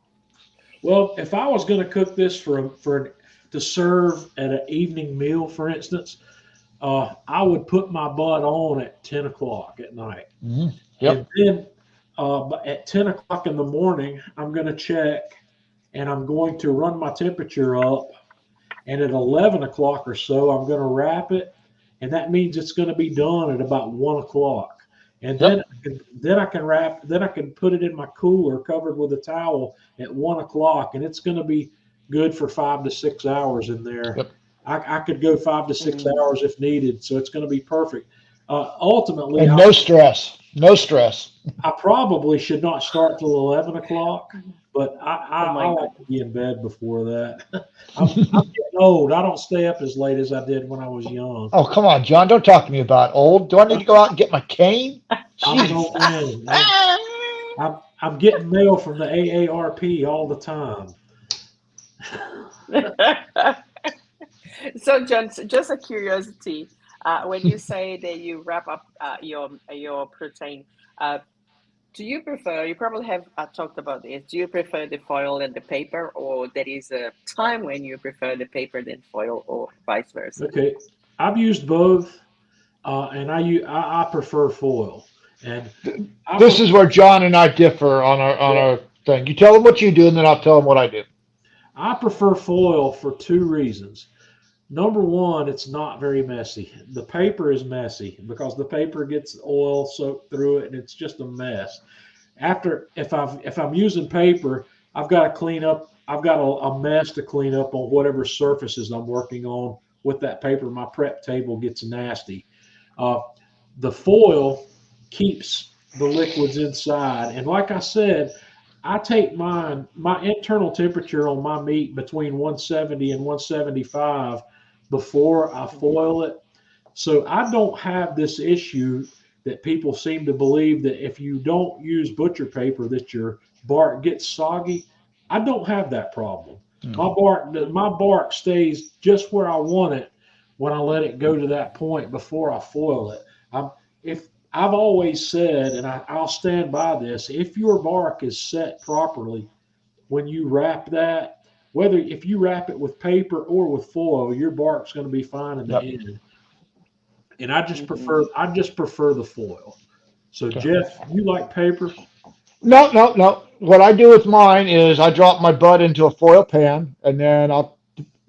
Speaker 1: Well, if I was going to cook this to serve at an evening meal, for instance, I would put my butt on at 10 o'clock at night.
Speaker 3: Mm-hmm. Yep.
Speaker 1: And then but at 10 o'clock in the morning, I'm going to check and I'm going to run my temperature up. And at 11 o'clock or so, I'm going to wrap it. And that means it's going to be done at about 1 o'clock. And then I can put it in my cooler covered with a towel at 1 o'clock, and it's going to be good for 5 to 6 hours in there.
Speaker 3: Yep.
Speaker 1: I could go 5 to 6 hours if needed, so it's going to be perfect. Ultimately,
Speaker 3: And no stress.
Speaker 1: I probably should not start till 11 o'clock, but I like to be in bed before that. I'm getting old. I don't stay up as late as I did when I was young.
Speaker 3: Oh, come on, John. Don't talk to me about old. Do I need to go out and get my cane?
Speaker 1: I'm getting mail from the AARP all the time.
Speaker 4: So, John, just a curiosity. When you say that you wrap up your protein, do you prefer? You probably have talked about this. Do you prefer the foil and the paper, or there is a time when you prefer the paper than foil, or vice versa?
Speaker 1: Okay, I've used both, and I prefer foil. And
Speaker 3: This is where John and I differ on our thing. You tell them what you do, and then I'll tell them what I do.
Speaker 1: I prefer foil for 2 reasons. Number one, it's not very messy. The paper is messy because the paper gets oil soaked through it, and it's just a mess. If I'm using paper, I've got to clean up. I've got a mess to clean up on whatever surfaces I'm working on with that paper. My prep table gets nasty. The foil keeps the liquids inside, and like I said, I take my internal temperature on my meat between 170 and 175 before I foil it. So I don't have this issue that people seem to believe that if you don't use butcher paper that your bark gets soggy. I don't have that problem. My bark stays just where I want it when I let it go to that point before I foil it. I've always said, and I'll stand by this, if your bark is set properly when you wrap that, whether if you wrap it with paper or with foil, your bark's going to be fine in the end. And I just prefer the foil. So Jeff, you like paper?
Speaker 3: No. What I do with mine is I drop my butt into a foil pan, and then I'll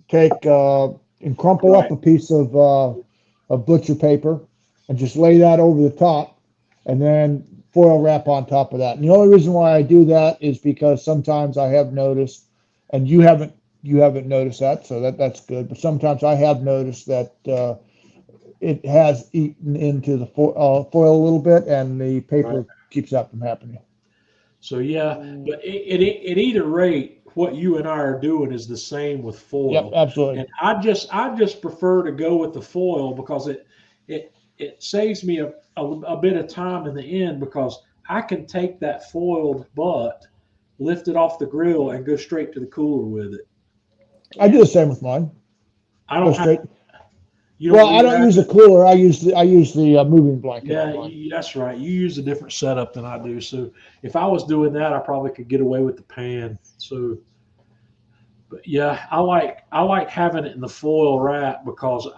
Speaker 3: take and crumple up a piece of butcher paper and just lay that over the top, and then foil wrap on top of that. And the only reason why I do that is because sometimes I have noticed, and you haven't noticed that, so that's good. But sometimes I have noticed that it has eaten into the foil a little bit, and the paper keeps that from happening.
Speaker 1: So yeah, but at either rate, what you and I are doing is the same with foil.
Speaker 3: Yep, absolutely.
Speaker 1: And I just prefer to go with the foil because it saves me a bit of time in the end, because I can take that foiled butt, lift it off the grill, and go straight to the cooler with it.
Speaker 5: I do the same with mine.
Speaker 1: I don't
Speaker 5: Go straight.
Speaker 1: I
Speaker 5: don't use a cooler. I use the moving blanket.
Speaker 1: Yeah, that's right. You use a different setup than I do. So if I was doing that, I probably could get away with the pan. So, but yeah, I like having it in the foil wrap because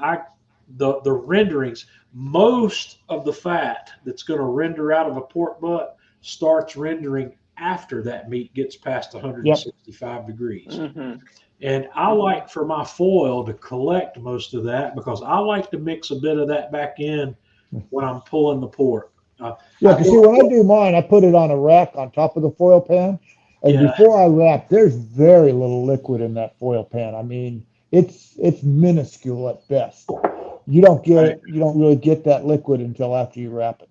Speaker 1: the renderings, most of the fat that's going to render out of a pork butt starts rendering after that meat gets past 165 degrees.
Speaker 4: Mm-hmm.
Speaker 1: And I like for my foil to collect most of that because I like to mix a bit of that back in when I'm pulling the pork.
Speaker 5: Yeah, because see, when I do mine, I put it on a rack on top of the foil pan. And
Speaker 1: Yeah.
Speaker 5: before I wrap, there's very little liquid in that foil pan. I mean, it's minuscule at best. You don't really get that liquid until after you wrap it.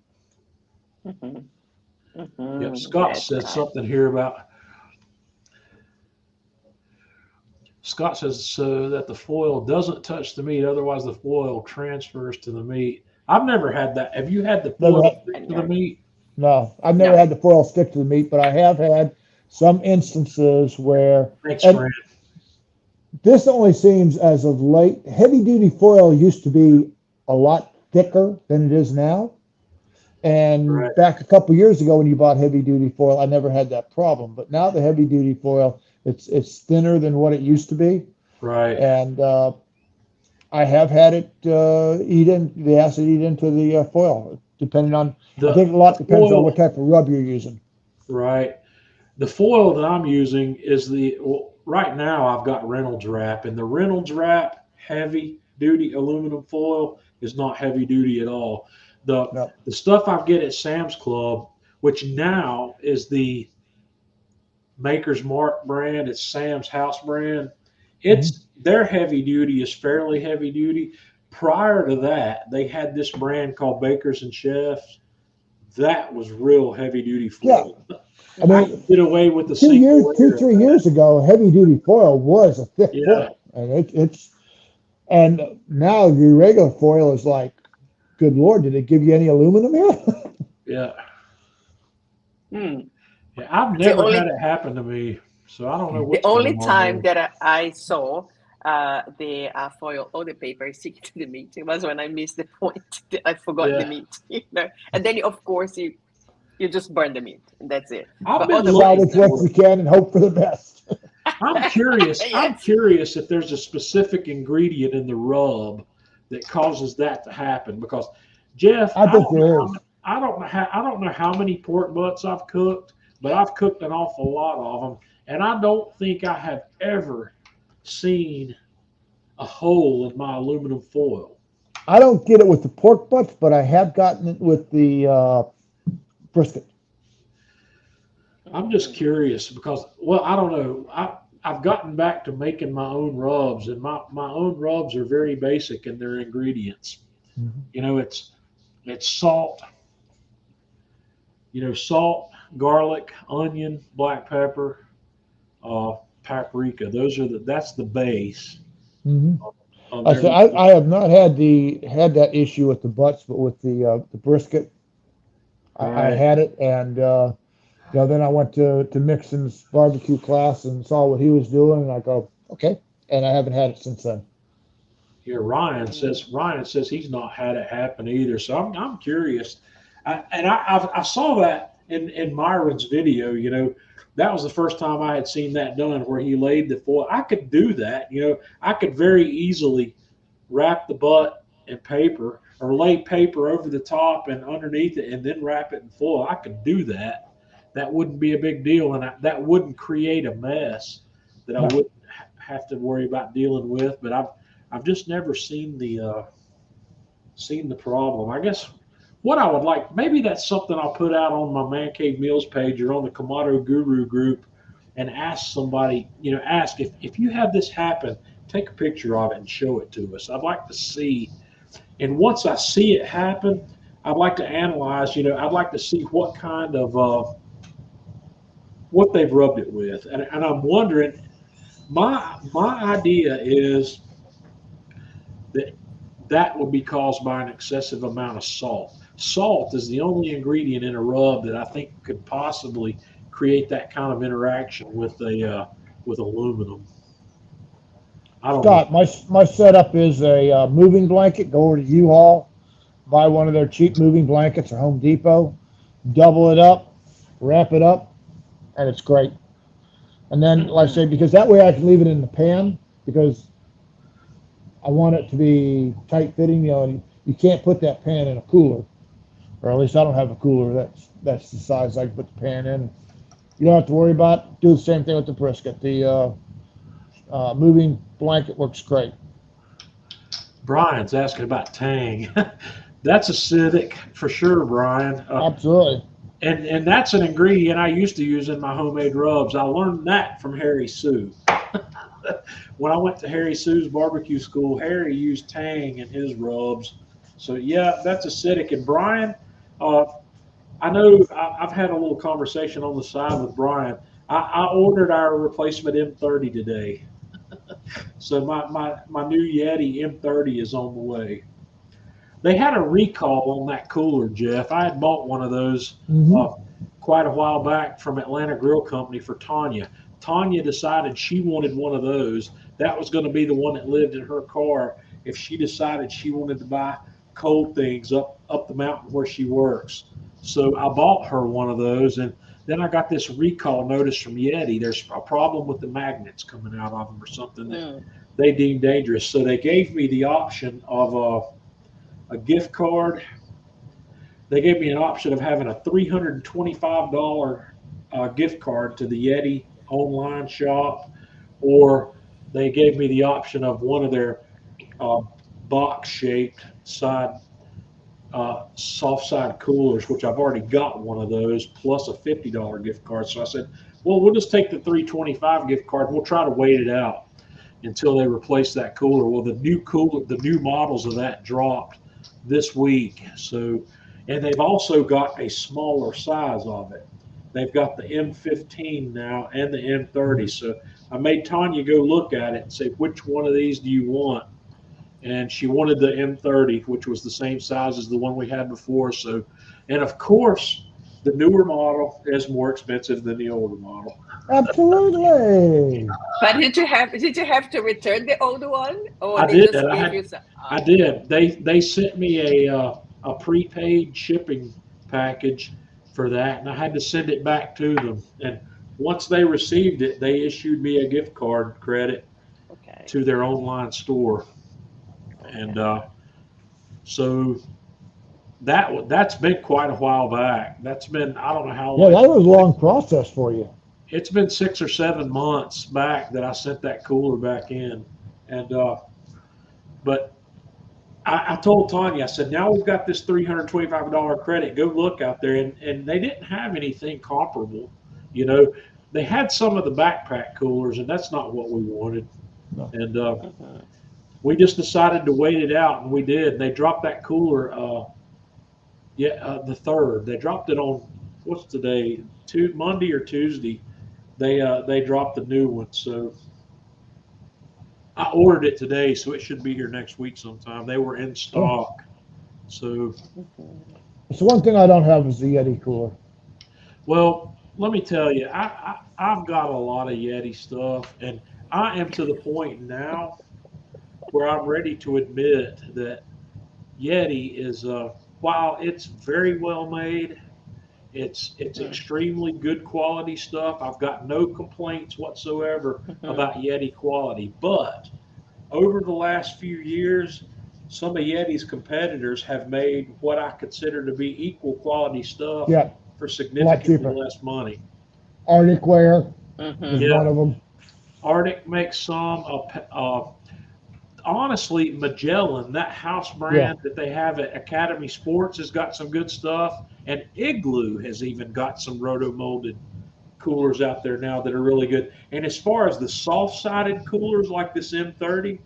Speaker 4: Mhm.
Speaker 1: Yep.
Speaker 4: Mhm.
Speaker 1: Scott
Speaker 4: That's
Speaker 1: said
Speaker 4: right.
Speaker 1: something here about. Scott says so that the foil doesn't touch the meat, otherwise the foil transfers to the meat. I've never had that. Have you had the
Speaker 5: Never
Speaker 1: foil
Speaker 5: had,
Speaker 1: stick
Speaker 4: And
Speaker 1: to the
Speaker 4: you're
Speaker 1: meat?
Speaker 5: no, I've never
Speaker 4: no.
Speaker 5: had the foil stick to the meat, but I have had some instances where,
Speaker 1: Thanks,
Speaker 5: and
Speaker 1: Fran.
Speaker 5: this only seems as of late, heavy duty foil used to be a lot thicker than it is now.
Speaker 1: Right,
Speaker 5: And back a couple years ago when you bought heavy duty foil, I never had that problem. But now the heavy duty foil, it's thinner than what it used to be.
Speaker 1: right.
Speaker 5: And I have had it the acid eat into the foil, depending on, I
Speaker 1: The
Speaker 5: think a lot
Speaker 1: the
Speaker 5: depends on what
Speaker 1: foil,
Speaker 5: type of rub you're using.
Speaker 1: right. The foil that I'm using is well, right now I've got Reynolds wrap, and the Reynolds wrap heavy duty aluminum foil is not heavy duty at all. The
Speaker 5: No.
Speaker 1: the stuff I get at Sam's Club, which now is the Maker's Mark brand, it's Sam's House brand.
Speaker 5: Mhm.
Speaker 1: It's their heavy duty is fairly heavy duty. Prior to that, they had this brand called Bakers and Chefs. That was real heavy duty
Speaker 5: Yeah.
Speaker 1: foil.
Speaker 5: I
Speaker 1: I
Speaker 4: Mhm.
Speaker 5: mean,
Speaker 1: could get away with the single layer of
Speaker 5: three
Speaker 1: that.
Speaker 5: years ago, heavy duty foil was a thick
Speaker 1: Yeah,
Speaker 5: foil. And and now your regular foil is like, good Lord, did it give you any aluminum here?
Speaker 1: yeah,
Speaker 4: Hmm.
Speaker 1: yeah. I've
Speaker 4: The
Speaker 1: never had
Speaker 4: only
Speaker 1: it happen to me, so I don't know
Speaker 4: the
Speaker 1: what's
Speaker 4: only
Speaker 1: going on
Speaker 4: time
Speaker 1: there.
Speaker 4: that I saw the foil or the paper stick to the meat, it was when I missed the point. I forgot the
Speaker 1: Yeah,
Speaker 4: meat, and then of course you just burn the meat and that's it.
Speaker 1: I've
Speaker 4: But
Speaker 1: been
Speaker 4: otherwise,
Speaker 1: looking
Speaker 5: Salvage what
Speaker 1: for
Speaker 5: you
Speaker 1: it.
Speaker 5: can and hope for the best.
Speaker 1: I'm curious. I'm
Speaker 4: yes.
Speaker 1: curious if there's a specific ingredient in the rub that causes that to happen. Because Jeff,
Speaker 5: I think there is.
Speaker 1: I don't know how many pork butts I've cooked, but I've cooked an awful lot of them, and I don't think I have ever seen a hole in my aluminum foil.
Speaker 5: I don't get it with the pork butts, but I have gotten it with the brisket.
Speaker 1: I'm just
Speaker 4: Mhm.
Speaker 1: curious because, well, I don't know. I've gotten back to making my own rubs, and my own rubs are very basic in their ingredients.
Speaker 5: Mhm.
Speaker 1: You know, it's salt, salt, garlic, onion, black pepper, paprika. That's the base
Speaker 5: Mhm.
Speaker 1: of
Speaker 5: I said
Speaker 1: everything.
Speaker 5: I have not had that issue with the butts, but with the brisket, I
Speaker 1: Right.
Speaker 5: had it, and then I went to Mixon's barbecue class and saw what he was doing, and I go, okay, and I haven't had it since then.
Speaker 1: Here,
Speaker 4: Mhm.
Speaker 1: Ryan says he's not had it happen either. So I'm curious. I saw that in Myron's video. That was the first time I had seen that done, where he laid the foil. I could do that. I could very easily wrap the butt in paper or lay paper over the top and underneath it and then wrap it in foil. I could do that. That wouldn't be a big deal, and that wouldn't create a mess that I
Speaker 5: No,
Speaker 1: wouldn't have to worry about dealing with. But I've just never seen the problem. I guess what I would like, maybe that's something I'll put out on my Man Cave Meals page or on the Kamado Guru group, and ask somebody, ask if you have this happen, take a picture of it and show it to us. I'd like to see, and once I see it happen, I'd like to analyze. I'd like to see what kind of what they've rubbed it with, and I'm wondering. My idea is that that would be caused by an excessive amount of salt. Salt is the only ingredient in a rub that I think could possibly create that kind of interaction with aluminum. I don't know.
Speaker 5: Scott, my setup is a moving blanket. Go over to U-Haul, buy one of their cheap moving blankets or Home Depot, double it up, wrap it up, and it's great. And then, like I
Speaker 4: Mhm.
Speaker 5: say, because that way I can leave it in the pan because I want it to be tight fitting. You can't put that pan in a cooler, or at least I don't have a cooler that's the size I can put the pan in. You don't have to worry about it. Do the same thing with the brisket. The moving blanket works great.
Speaker 1: Brian's asking about Tang. That's acidic for sure, Brian.
Speaker 5: Absolutely.
Speaker 1: And that's an ingredient I used to use in my homemade rubs. I learned that from Harry Sue. When I went to Harry Sue's barbecue school, Harry used Tang in his rubs. So yeah, that's acidic. And Brian, uh, I know I've had a little conversation on the side with Brian. I ordered our replacement M30 today. So my new Yeti M30 is on the way. They had a recall on that cooler, Jeff. I had bought one of those
Speaker 5: Hmm.
Speaker 1: quite a while back from Atlanta Grill Company for Tanya. Tanya decided she wanted one of those. That was going to be the one that lived in her car if she decided she wanted to buy cold things up the mountain where she works. So I bought her one of those, and then I got this recall notice from Yeti. There's a problem with the magnets coming out of them or something that
Speaker 4: Mm.
Speaker 1: they deemed dangerous. So they gave me the option of a gift card. They gave me an option of having a $325 gift card to the Yeti online shop, or they gave me the option of one of their uh, box shaped side soft side coolers, which I've already got one of those, plus a $50 gift card. So I said, well, we'll just take the 325 gift card and we'll try to wait it out until they replace that cooler. Well, the new models of that dropped this week. So, and they've also got a smaller size of it. They've got the M15 now and the M30. So I made Tanya go look at it and say, which one of these do you want? And she wanted the M30, which was the same size as the one we had before. So, and of course, the newer model is more expensive than the older model.
Speaker 5: Absolutely.
Speaker 4: But did you have to return the old one, or
Speaker 1: I
Speaker 4: they
Speaker 1: did.
Speaker 4: just gave
Speaker 1: I
Speaker 4: you some?
Speaker 1: I did. They sent me a prepaid shipping package for that, and I had to send it back to them. And once they received it, they issued me a gift card credit
Speaker 4: Okay.
Speaker 1: to their online store. And
Speaker 4: Okay.
Speaker 1: so that's been quite a while back. That's been I don't know how
Speaker 5: Yeah,
Speaker 1: long.
Speaker 5: that was a long process for you.
Speaker 1: It's been 6 or 7 months back that I sent that cooler back in, and but I told Tanya, I said, now we've got this $325 credit. Go look out there, and they didn't have anything comparable. You know, they had some of the backpack coolers, and that's not what we wanted.
Speaker 5: No.
Speaker 1: And
Speaker 4: Mhm.
Speaker 1: we just decided to wait it out, and we did. They dropped that cooler. The third. They dropped it on what's today? Monday or Tuesday. They dropped the new one, so I ordered it today, so it should be here next week sometime. They were in stock, so
Speaker 4: Mhm.
Speaker 5: It's the one thing I don't have is the Yeti cooler.
Speaker 1: well. Let me tell you, I've got a lot of Yeti stuff, and I am to the point now where I'm ready to admit that Yeti is while it's very well made, it's
Speaker 4: Mm.
Speaker 1: extremely good quality stuff. I've got no complaints whatsoever
Speaker 4: Mhm.
Speaker 1: about Yeti quality, but over the last few years, some of Yeti's competitors have made what I consider to be equal quality stuff
Speaker 5: Yeah,
Speaker 1: for
Speaker 5: a lot
Speaker 1: significantly
Speaker 5: cheaper.
Speaker 1: less money.
Speaker 5: Arctic Wear is
Speaker 4: Mhm.
Speaker 5: one
Speaker 1: Yeah,
Speaker 5: of them.
Speaker 1: Arctic makes some. Honestly, Magellan, that house
Speaker 5: Yeah.
Speaker 1: brand that they have at Academy Sports, has got some good stuff, and Igloo has even got some roto molded coolers out there now that are really good. And as far as the soft sided coolers like this M30,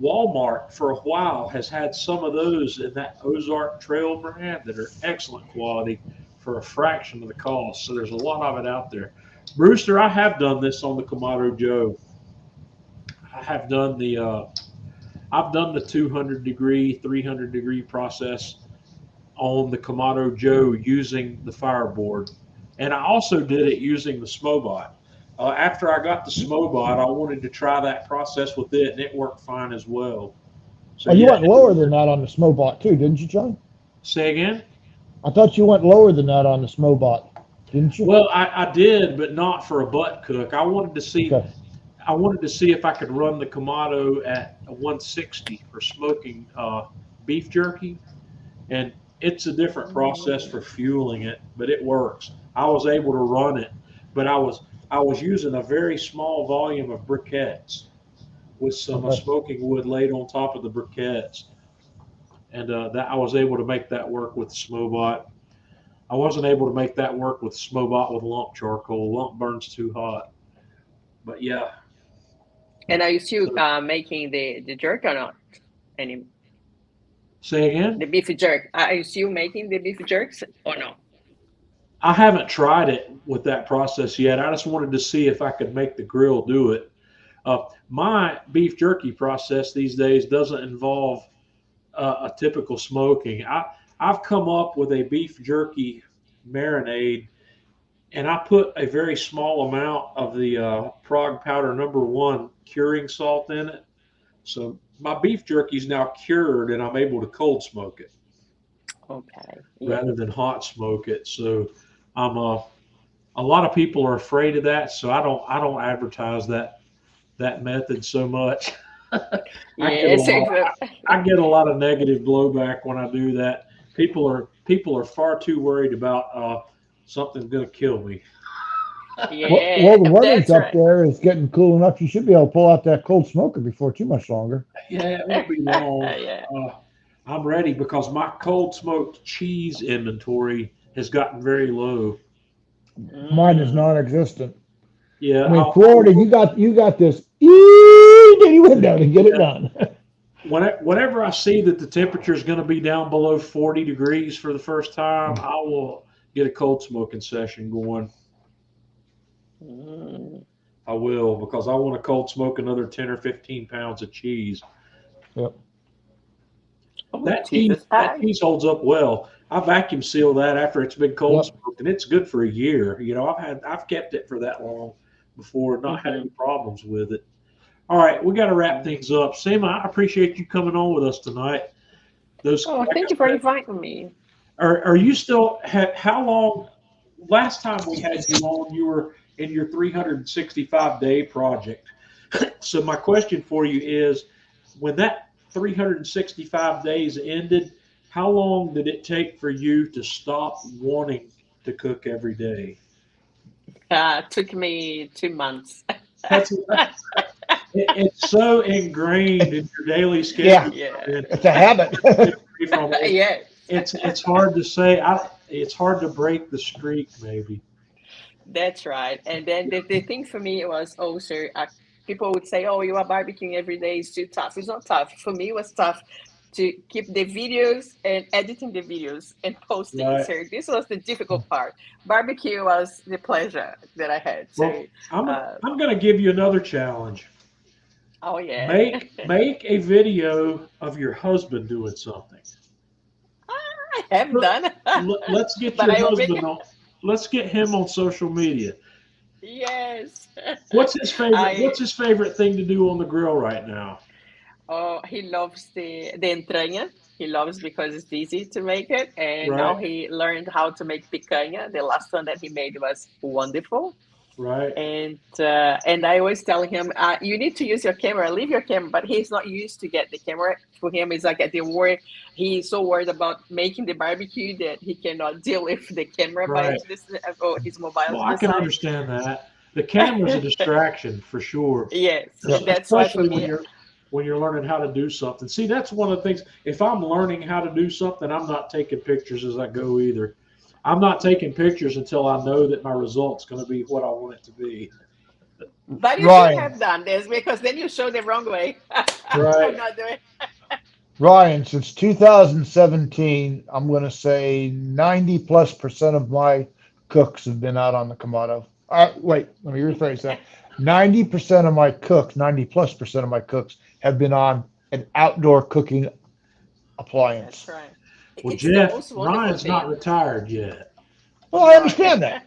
Speaker 1: Walmart for a while has had some of those in that Ozark Trail brand that are excellent quality for a fraction of the cost. So there's a lot of it out there. Brewster, I have done this on the Kamado Joe. I have done I've done the 200-degree, 300-degree process on the Kamado Joe using the Fireboard. And I also did it using the Smobot. After I got the Smobot, I wanted to try that process with it, and it worked fine as well. So
Speaker 5: Oh, you
Speaker 1: yeah,
Speaker 5: went lower than that on the Smobot too, didn't you, John?
Speaker 1: say again.
Speaker 5: I thought you went lower than that on the Smobot, didn't you?
Speaker 1: Well, I did, but not for a butt cook.
Speaker 5: Okay.
Speaker 1: I wanted to see if I could run the Kamado at a 160 for smoking beef jerky, and it's a different process for fueling it, but it works. I was able to run it, but I was using a very small volume of briquettes with some
Speaker 5: Okay.
Speaker 1: smoking wood laid on top of the briquettes, and that I was able to make that work with the Smobot. I wasn't able to make that work with Smobot with lump charcoal. Lump burns too hot. But yeah.
Speaker 4: And are you still making the jerk or not? Any
Speaker 1: Say again?
Speaker 4: the beef jerk? Are you still making the beef jerks or no?
Speaker 1: I haven't tried it with that process yet. I just wanted to see if I could make the grill do it. My beef jerky process these days doesn't involve a typical smoking. I've come up with a beef jerky marinade, and I put a very small amount of the Prague Powder #1 curing salt in it. So my beef jerky is now cured, and I'm able to cold smoke it
Speaker 4: Okay. Yeah.
Speaker 1: rather than hot smoke it. So I'm a lot of people are afraid of that, so I don't advertise that method so much.
Speaker 4: Yes.
Speaker 1: I get a lot of negative blowback when I do that. People are far too worried about something's going to kill me.
Speaker 4: Yeah.
Speaker 5: Well, the weather's
Speaker 4: That's
Speaker 5: up
Speaker 4: right.
Speaker 5: there is getting cool enough. You should be able to pull out that cold smoker before too much longer.
Speaker 1: Yeah, it won't be long.
Speaker 4: Yeah.
Speaker 1: I'm ready because my cold smoked cheese inventory has gotten very low.
Speaker 5: Mine is non-existent.
Speaker 1: Yeah,
Speaker 5: I mean,
Speaker 1: I'll-
Speaker 5: Florida, you got this itty window to get it done.
Speaker 1: whenever I see that the temperature is going to be down below 40 degrees for the first time, I will get a cold smoking session going.
Speaker 4: Mm.
Speaker 1: I will, because I want to cold smoke another 10 or 15 pounds of cheese.
Speaker 4: Oh,
Speaker 1: That
Speaker 4: Jesus.
Speaker 1: cheese holds up well. I vacuum seal that after it's been cold
Speaker 5: Yep.
Speaker 1: smoked, and it's good for a year. You know, I've kept it for that long before, not had
Speaker 4: Mhm.
Speaker 1: any problems with it. All right, we got to wrap things up. Sam, I appreciate you coming on with us tonight. Those
Speaker 4: Oh, thank you for inviting me.
Speaker 1: Are you still? How long? Last time we had you on, you were in your 365-day project. So my question for you is, when that 365 days ended, how long did it take for you to stop wanting to cook every day?
Speaker 4: Took me 2 months.
Speaker 1: It's so ingrained in your daily
Speaker 5: Yeah.
Speaker 1: schedule.
Speaker 4: Yeah.
Speaker 5: It's a habit.
Speaker 4: Yeah.
Speaker 1: It's hard to say. It's hard to break the streak, maybe.
Speaker 4: That's right. And then the thing for me was also, people would say, oh, you are barbecuing every day. It's too tough. It's not tough. For me, it was tough to keep the videos and editing the videos and posting.
Speaker 1: Right.
Speaker 4: So this was the difficult part. Barbecue was the pleasure that I had. So,
Speaker 1: Well, I'm going to give you another challenge.
Speaker 4: oh, yeah.
Speaker 1: Make a video of your husband doing something.
Speaker 4: I have done.
Speaker 1: Let's get
Speaker 4: But
Speaker 1: your
Speaker 4: I will
Speaker 1: husband
Speaker 4: make-
Speaker 1: on. Let's get him on social media.
Speaker 4: Yes.
Speaker 1: What's his favorite?
Speaker 4: I-
Speaker 1: What's his favorite thing to do on the grill right now?
Speaker 4: Oh, he loves the entranha. He loves because it's easy to make it. And now
Speaker 1: Right.
Speaker 4: he learned how to make picanha. The last one that he made was wonderful.
Speaker 1: Right.
Speaker 4: And I always tell him, you need to use your camera, leave your camera. But he's not used to get the camera. For him, it's like at the work. He's so worried about making the barbecue that he cannot deal with the camera by
Speaker 1: Right.
Speaker 4: his mobile.
Speaker 1: Well, I can understand that. The camera's a distraction for sure.
Speaker 4: Yes,
Speaker 5: Yeah.
Speaker 4: that's why for
Speaker 1: Especially
Speaker 4: me.
Speaker 1: when you're learning how to do something. See, that's one of the things. If I'm learning how to do something, I'm not taking pictures as I go either. I'm not taking pictures until I know that my result's going to be what I want it to be.
Speaker 4: But you
Speaker 5: Ryan.
Speaker 4: should have done this because then you show the wrong way.
Speaker 1: Right.
Speaker 4: I'm not doing.
Speaker 5: Ryan, since 2017, I'm going to say 90+% of my cooks have been out on the Kamado. Wait, let me rephrase that. 90% of my cooks, 90+% of my cooks have been on an outdoor cooking appliance.
Speaker 4: That's right.
Speaker 1: Well,
Speaker 4: It's the
Speaker 1: Jeff,
Speaker 4: most wonderful
Speaker 1: Ryan's
Speaker 4: thing.
Speaker 1: not retired yet.
Speaker 5: Well, I understand that.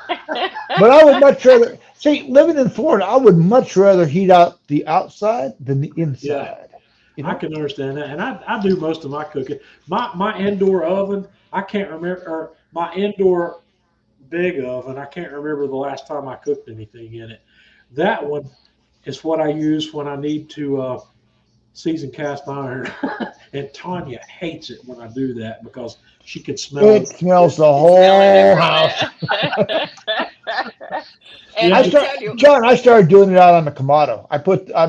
Speaker 5: But I would much rather, see, living in Florida, I would much rather heat out the outside than the inside. You know?
Speaker 1: I can understand that, and I do most of my cooking. My indoor oven, I can't remember, or my indoor big oven, I can't remember the last time I cooked anything in it. That one is what I use when I need to season cast iron, and Tanya hates it when I do that because she could smell
Speaker 5: It
Speaker 1: it.
Speaker 5: smells the whole house.
Speaker 4: And
Speaker 1: Yeah,
Speaker 4: I tell you,
Speaker 5: John, I started doing it out on the Kamado. I put the
Speaker 1: I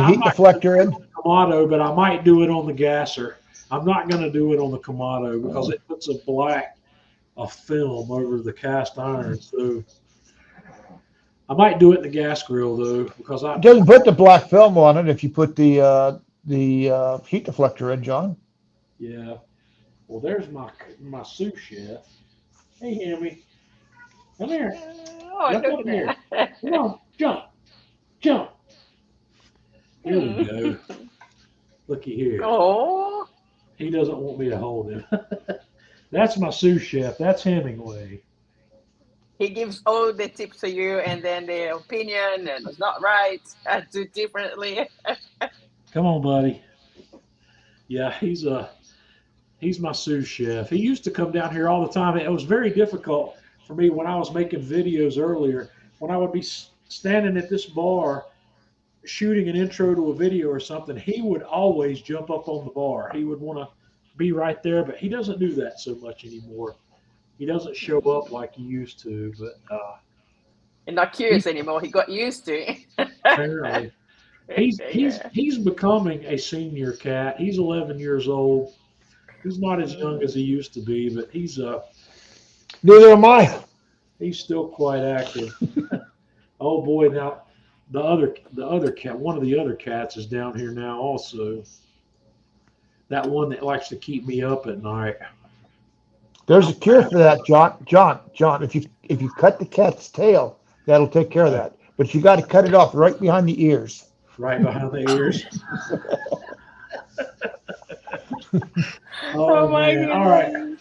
Speaker 5: heat
Speaker 1: might
Speaker 5: deflector in.
Speaker 1: Kamado, but I might do it on the gasser. I'm not going to do it on the Kamado because it puts a film over the cast iron. So I might do it in the gas grill though, because
Speaker 5: It doesn't put the black film on it if you put the heat deflector in, John.
Speaker 1: yeah. Well, there's my sous chef. Hey, Hammy, come here.
Speaker 4: oh,
Speaker 1: Jump
Speaker 4: look
Speaker 1: up
Speaker 4: at
Speaker 1: here.
Speaker 4: that.
Speaker 1: Come on, jump. Here we go. Looky here.
Speaker 4: Oh,
Speaker 1: He doesn't want me to hold him. That's my sous chef. That's Hemingway.
Speaker 4: he gives all the tips to you, and then the opinion and it's not right. I do differently.
Speaker 1: Come on, buddy. Yeah, he's my sous chef. He used to come down here all the time. It was very difficult for me when I was making videos earlier. When I would be standing at this bar shooting an intro to a video or something, he would always jump up on the bar. He would want to be right there, but he doesn't do that so much anymore. He doesn't show up like he used to, but
Speaker 4: And not curious anymore. He got used to it.
Speaker 1: apparently
Speaker 4: Yeah.
Speaker 1: he's becoming a senior cat. He's 11 years old. He's not as young as he used to be, but
Speaker 5: Neither am I.
Speaker 1: he's still quite active. Oh boy, now the other cat, one of the other cats is down here now also. That one that likes to keep me up at night.
Speaker 5: There's a cure for that, John. If you cut the cat's tail, that'll take care of that. But you got to cut it off right behind the ears.
Speaker 1: Right behind the ears.
Speaker 4: Oh my
Speaker 1: man.
Speaker 4: goodness.
Speaker 1: All right.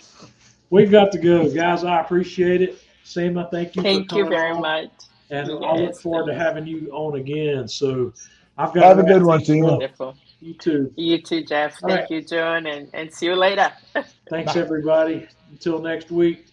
Speaker 1: We've got to go. Guys, I appreciate it. Seema, thank you
Speaker 4: Thank
Speaker 1: for
Speaker 4: you
Speaker 1: coming
Speaker 4: very
Speaker 1: on.
Speaker 4: much.
Speaker 1: And I look
Speaker 4: Yes,
Speaker 1: forward to
Speaker 4: thank
Speaker 1: having you on again. So I've got
Speaker 5: Have
Speaker 1: to
Speaker 5: a good
Speaker 1: wrap
Speaker 5: one,
Speaker 1: things
Speaker 5: Seema.
Speaker 1: up.
Speaker 4: Wonderful.
Speaker 1: You too.
Speaker 4: You too, Jeff.
Speaker 1: All
Speaker 4: Thank
Speaker 1: right.
Speaker 4: you, John, and see you later.
Speaker 1: Thanks, everybody. Until next week.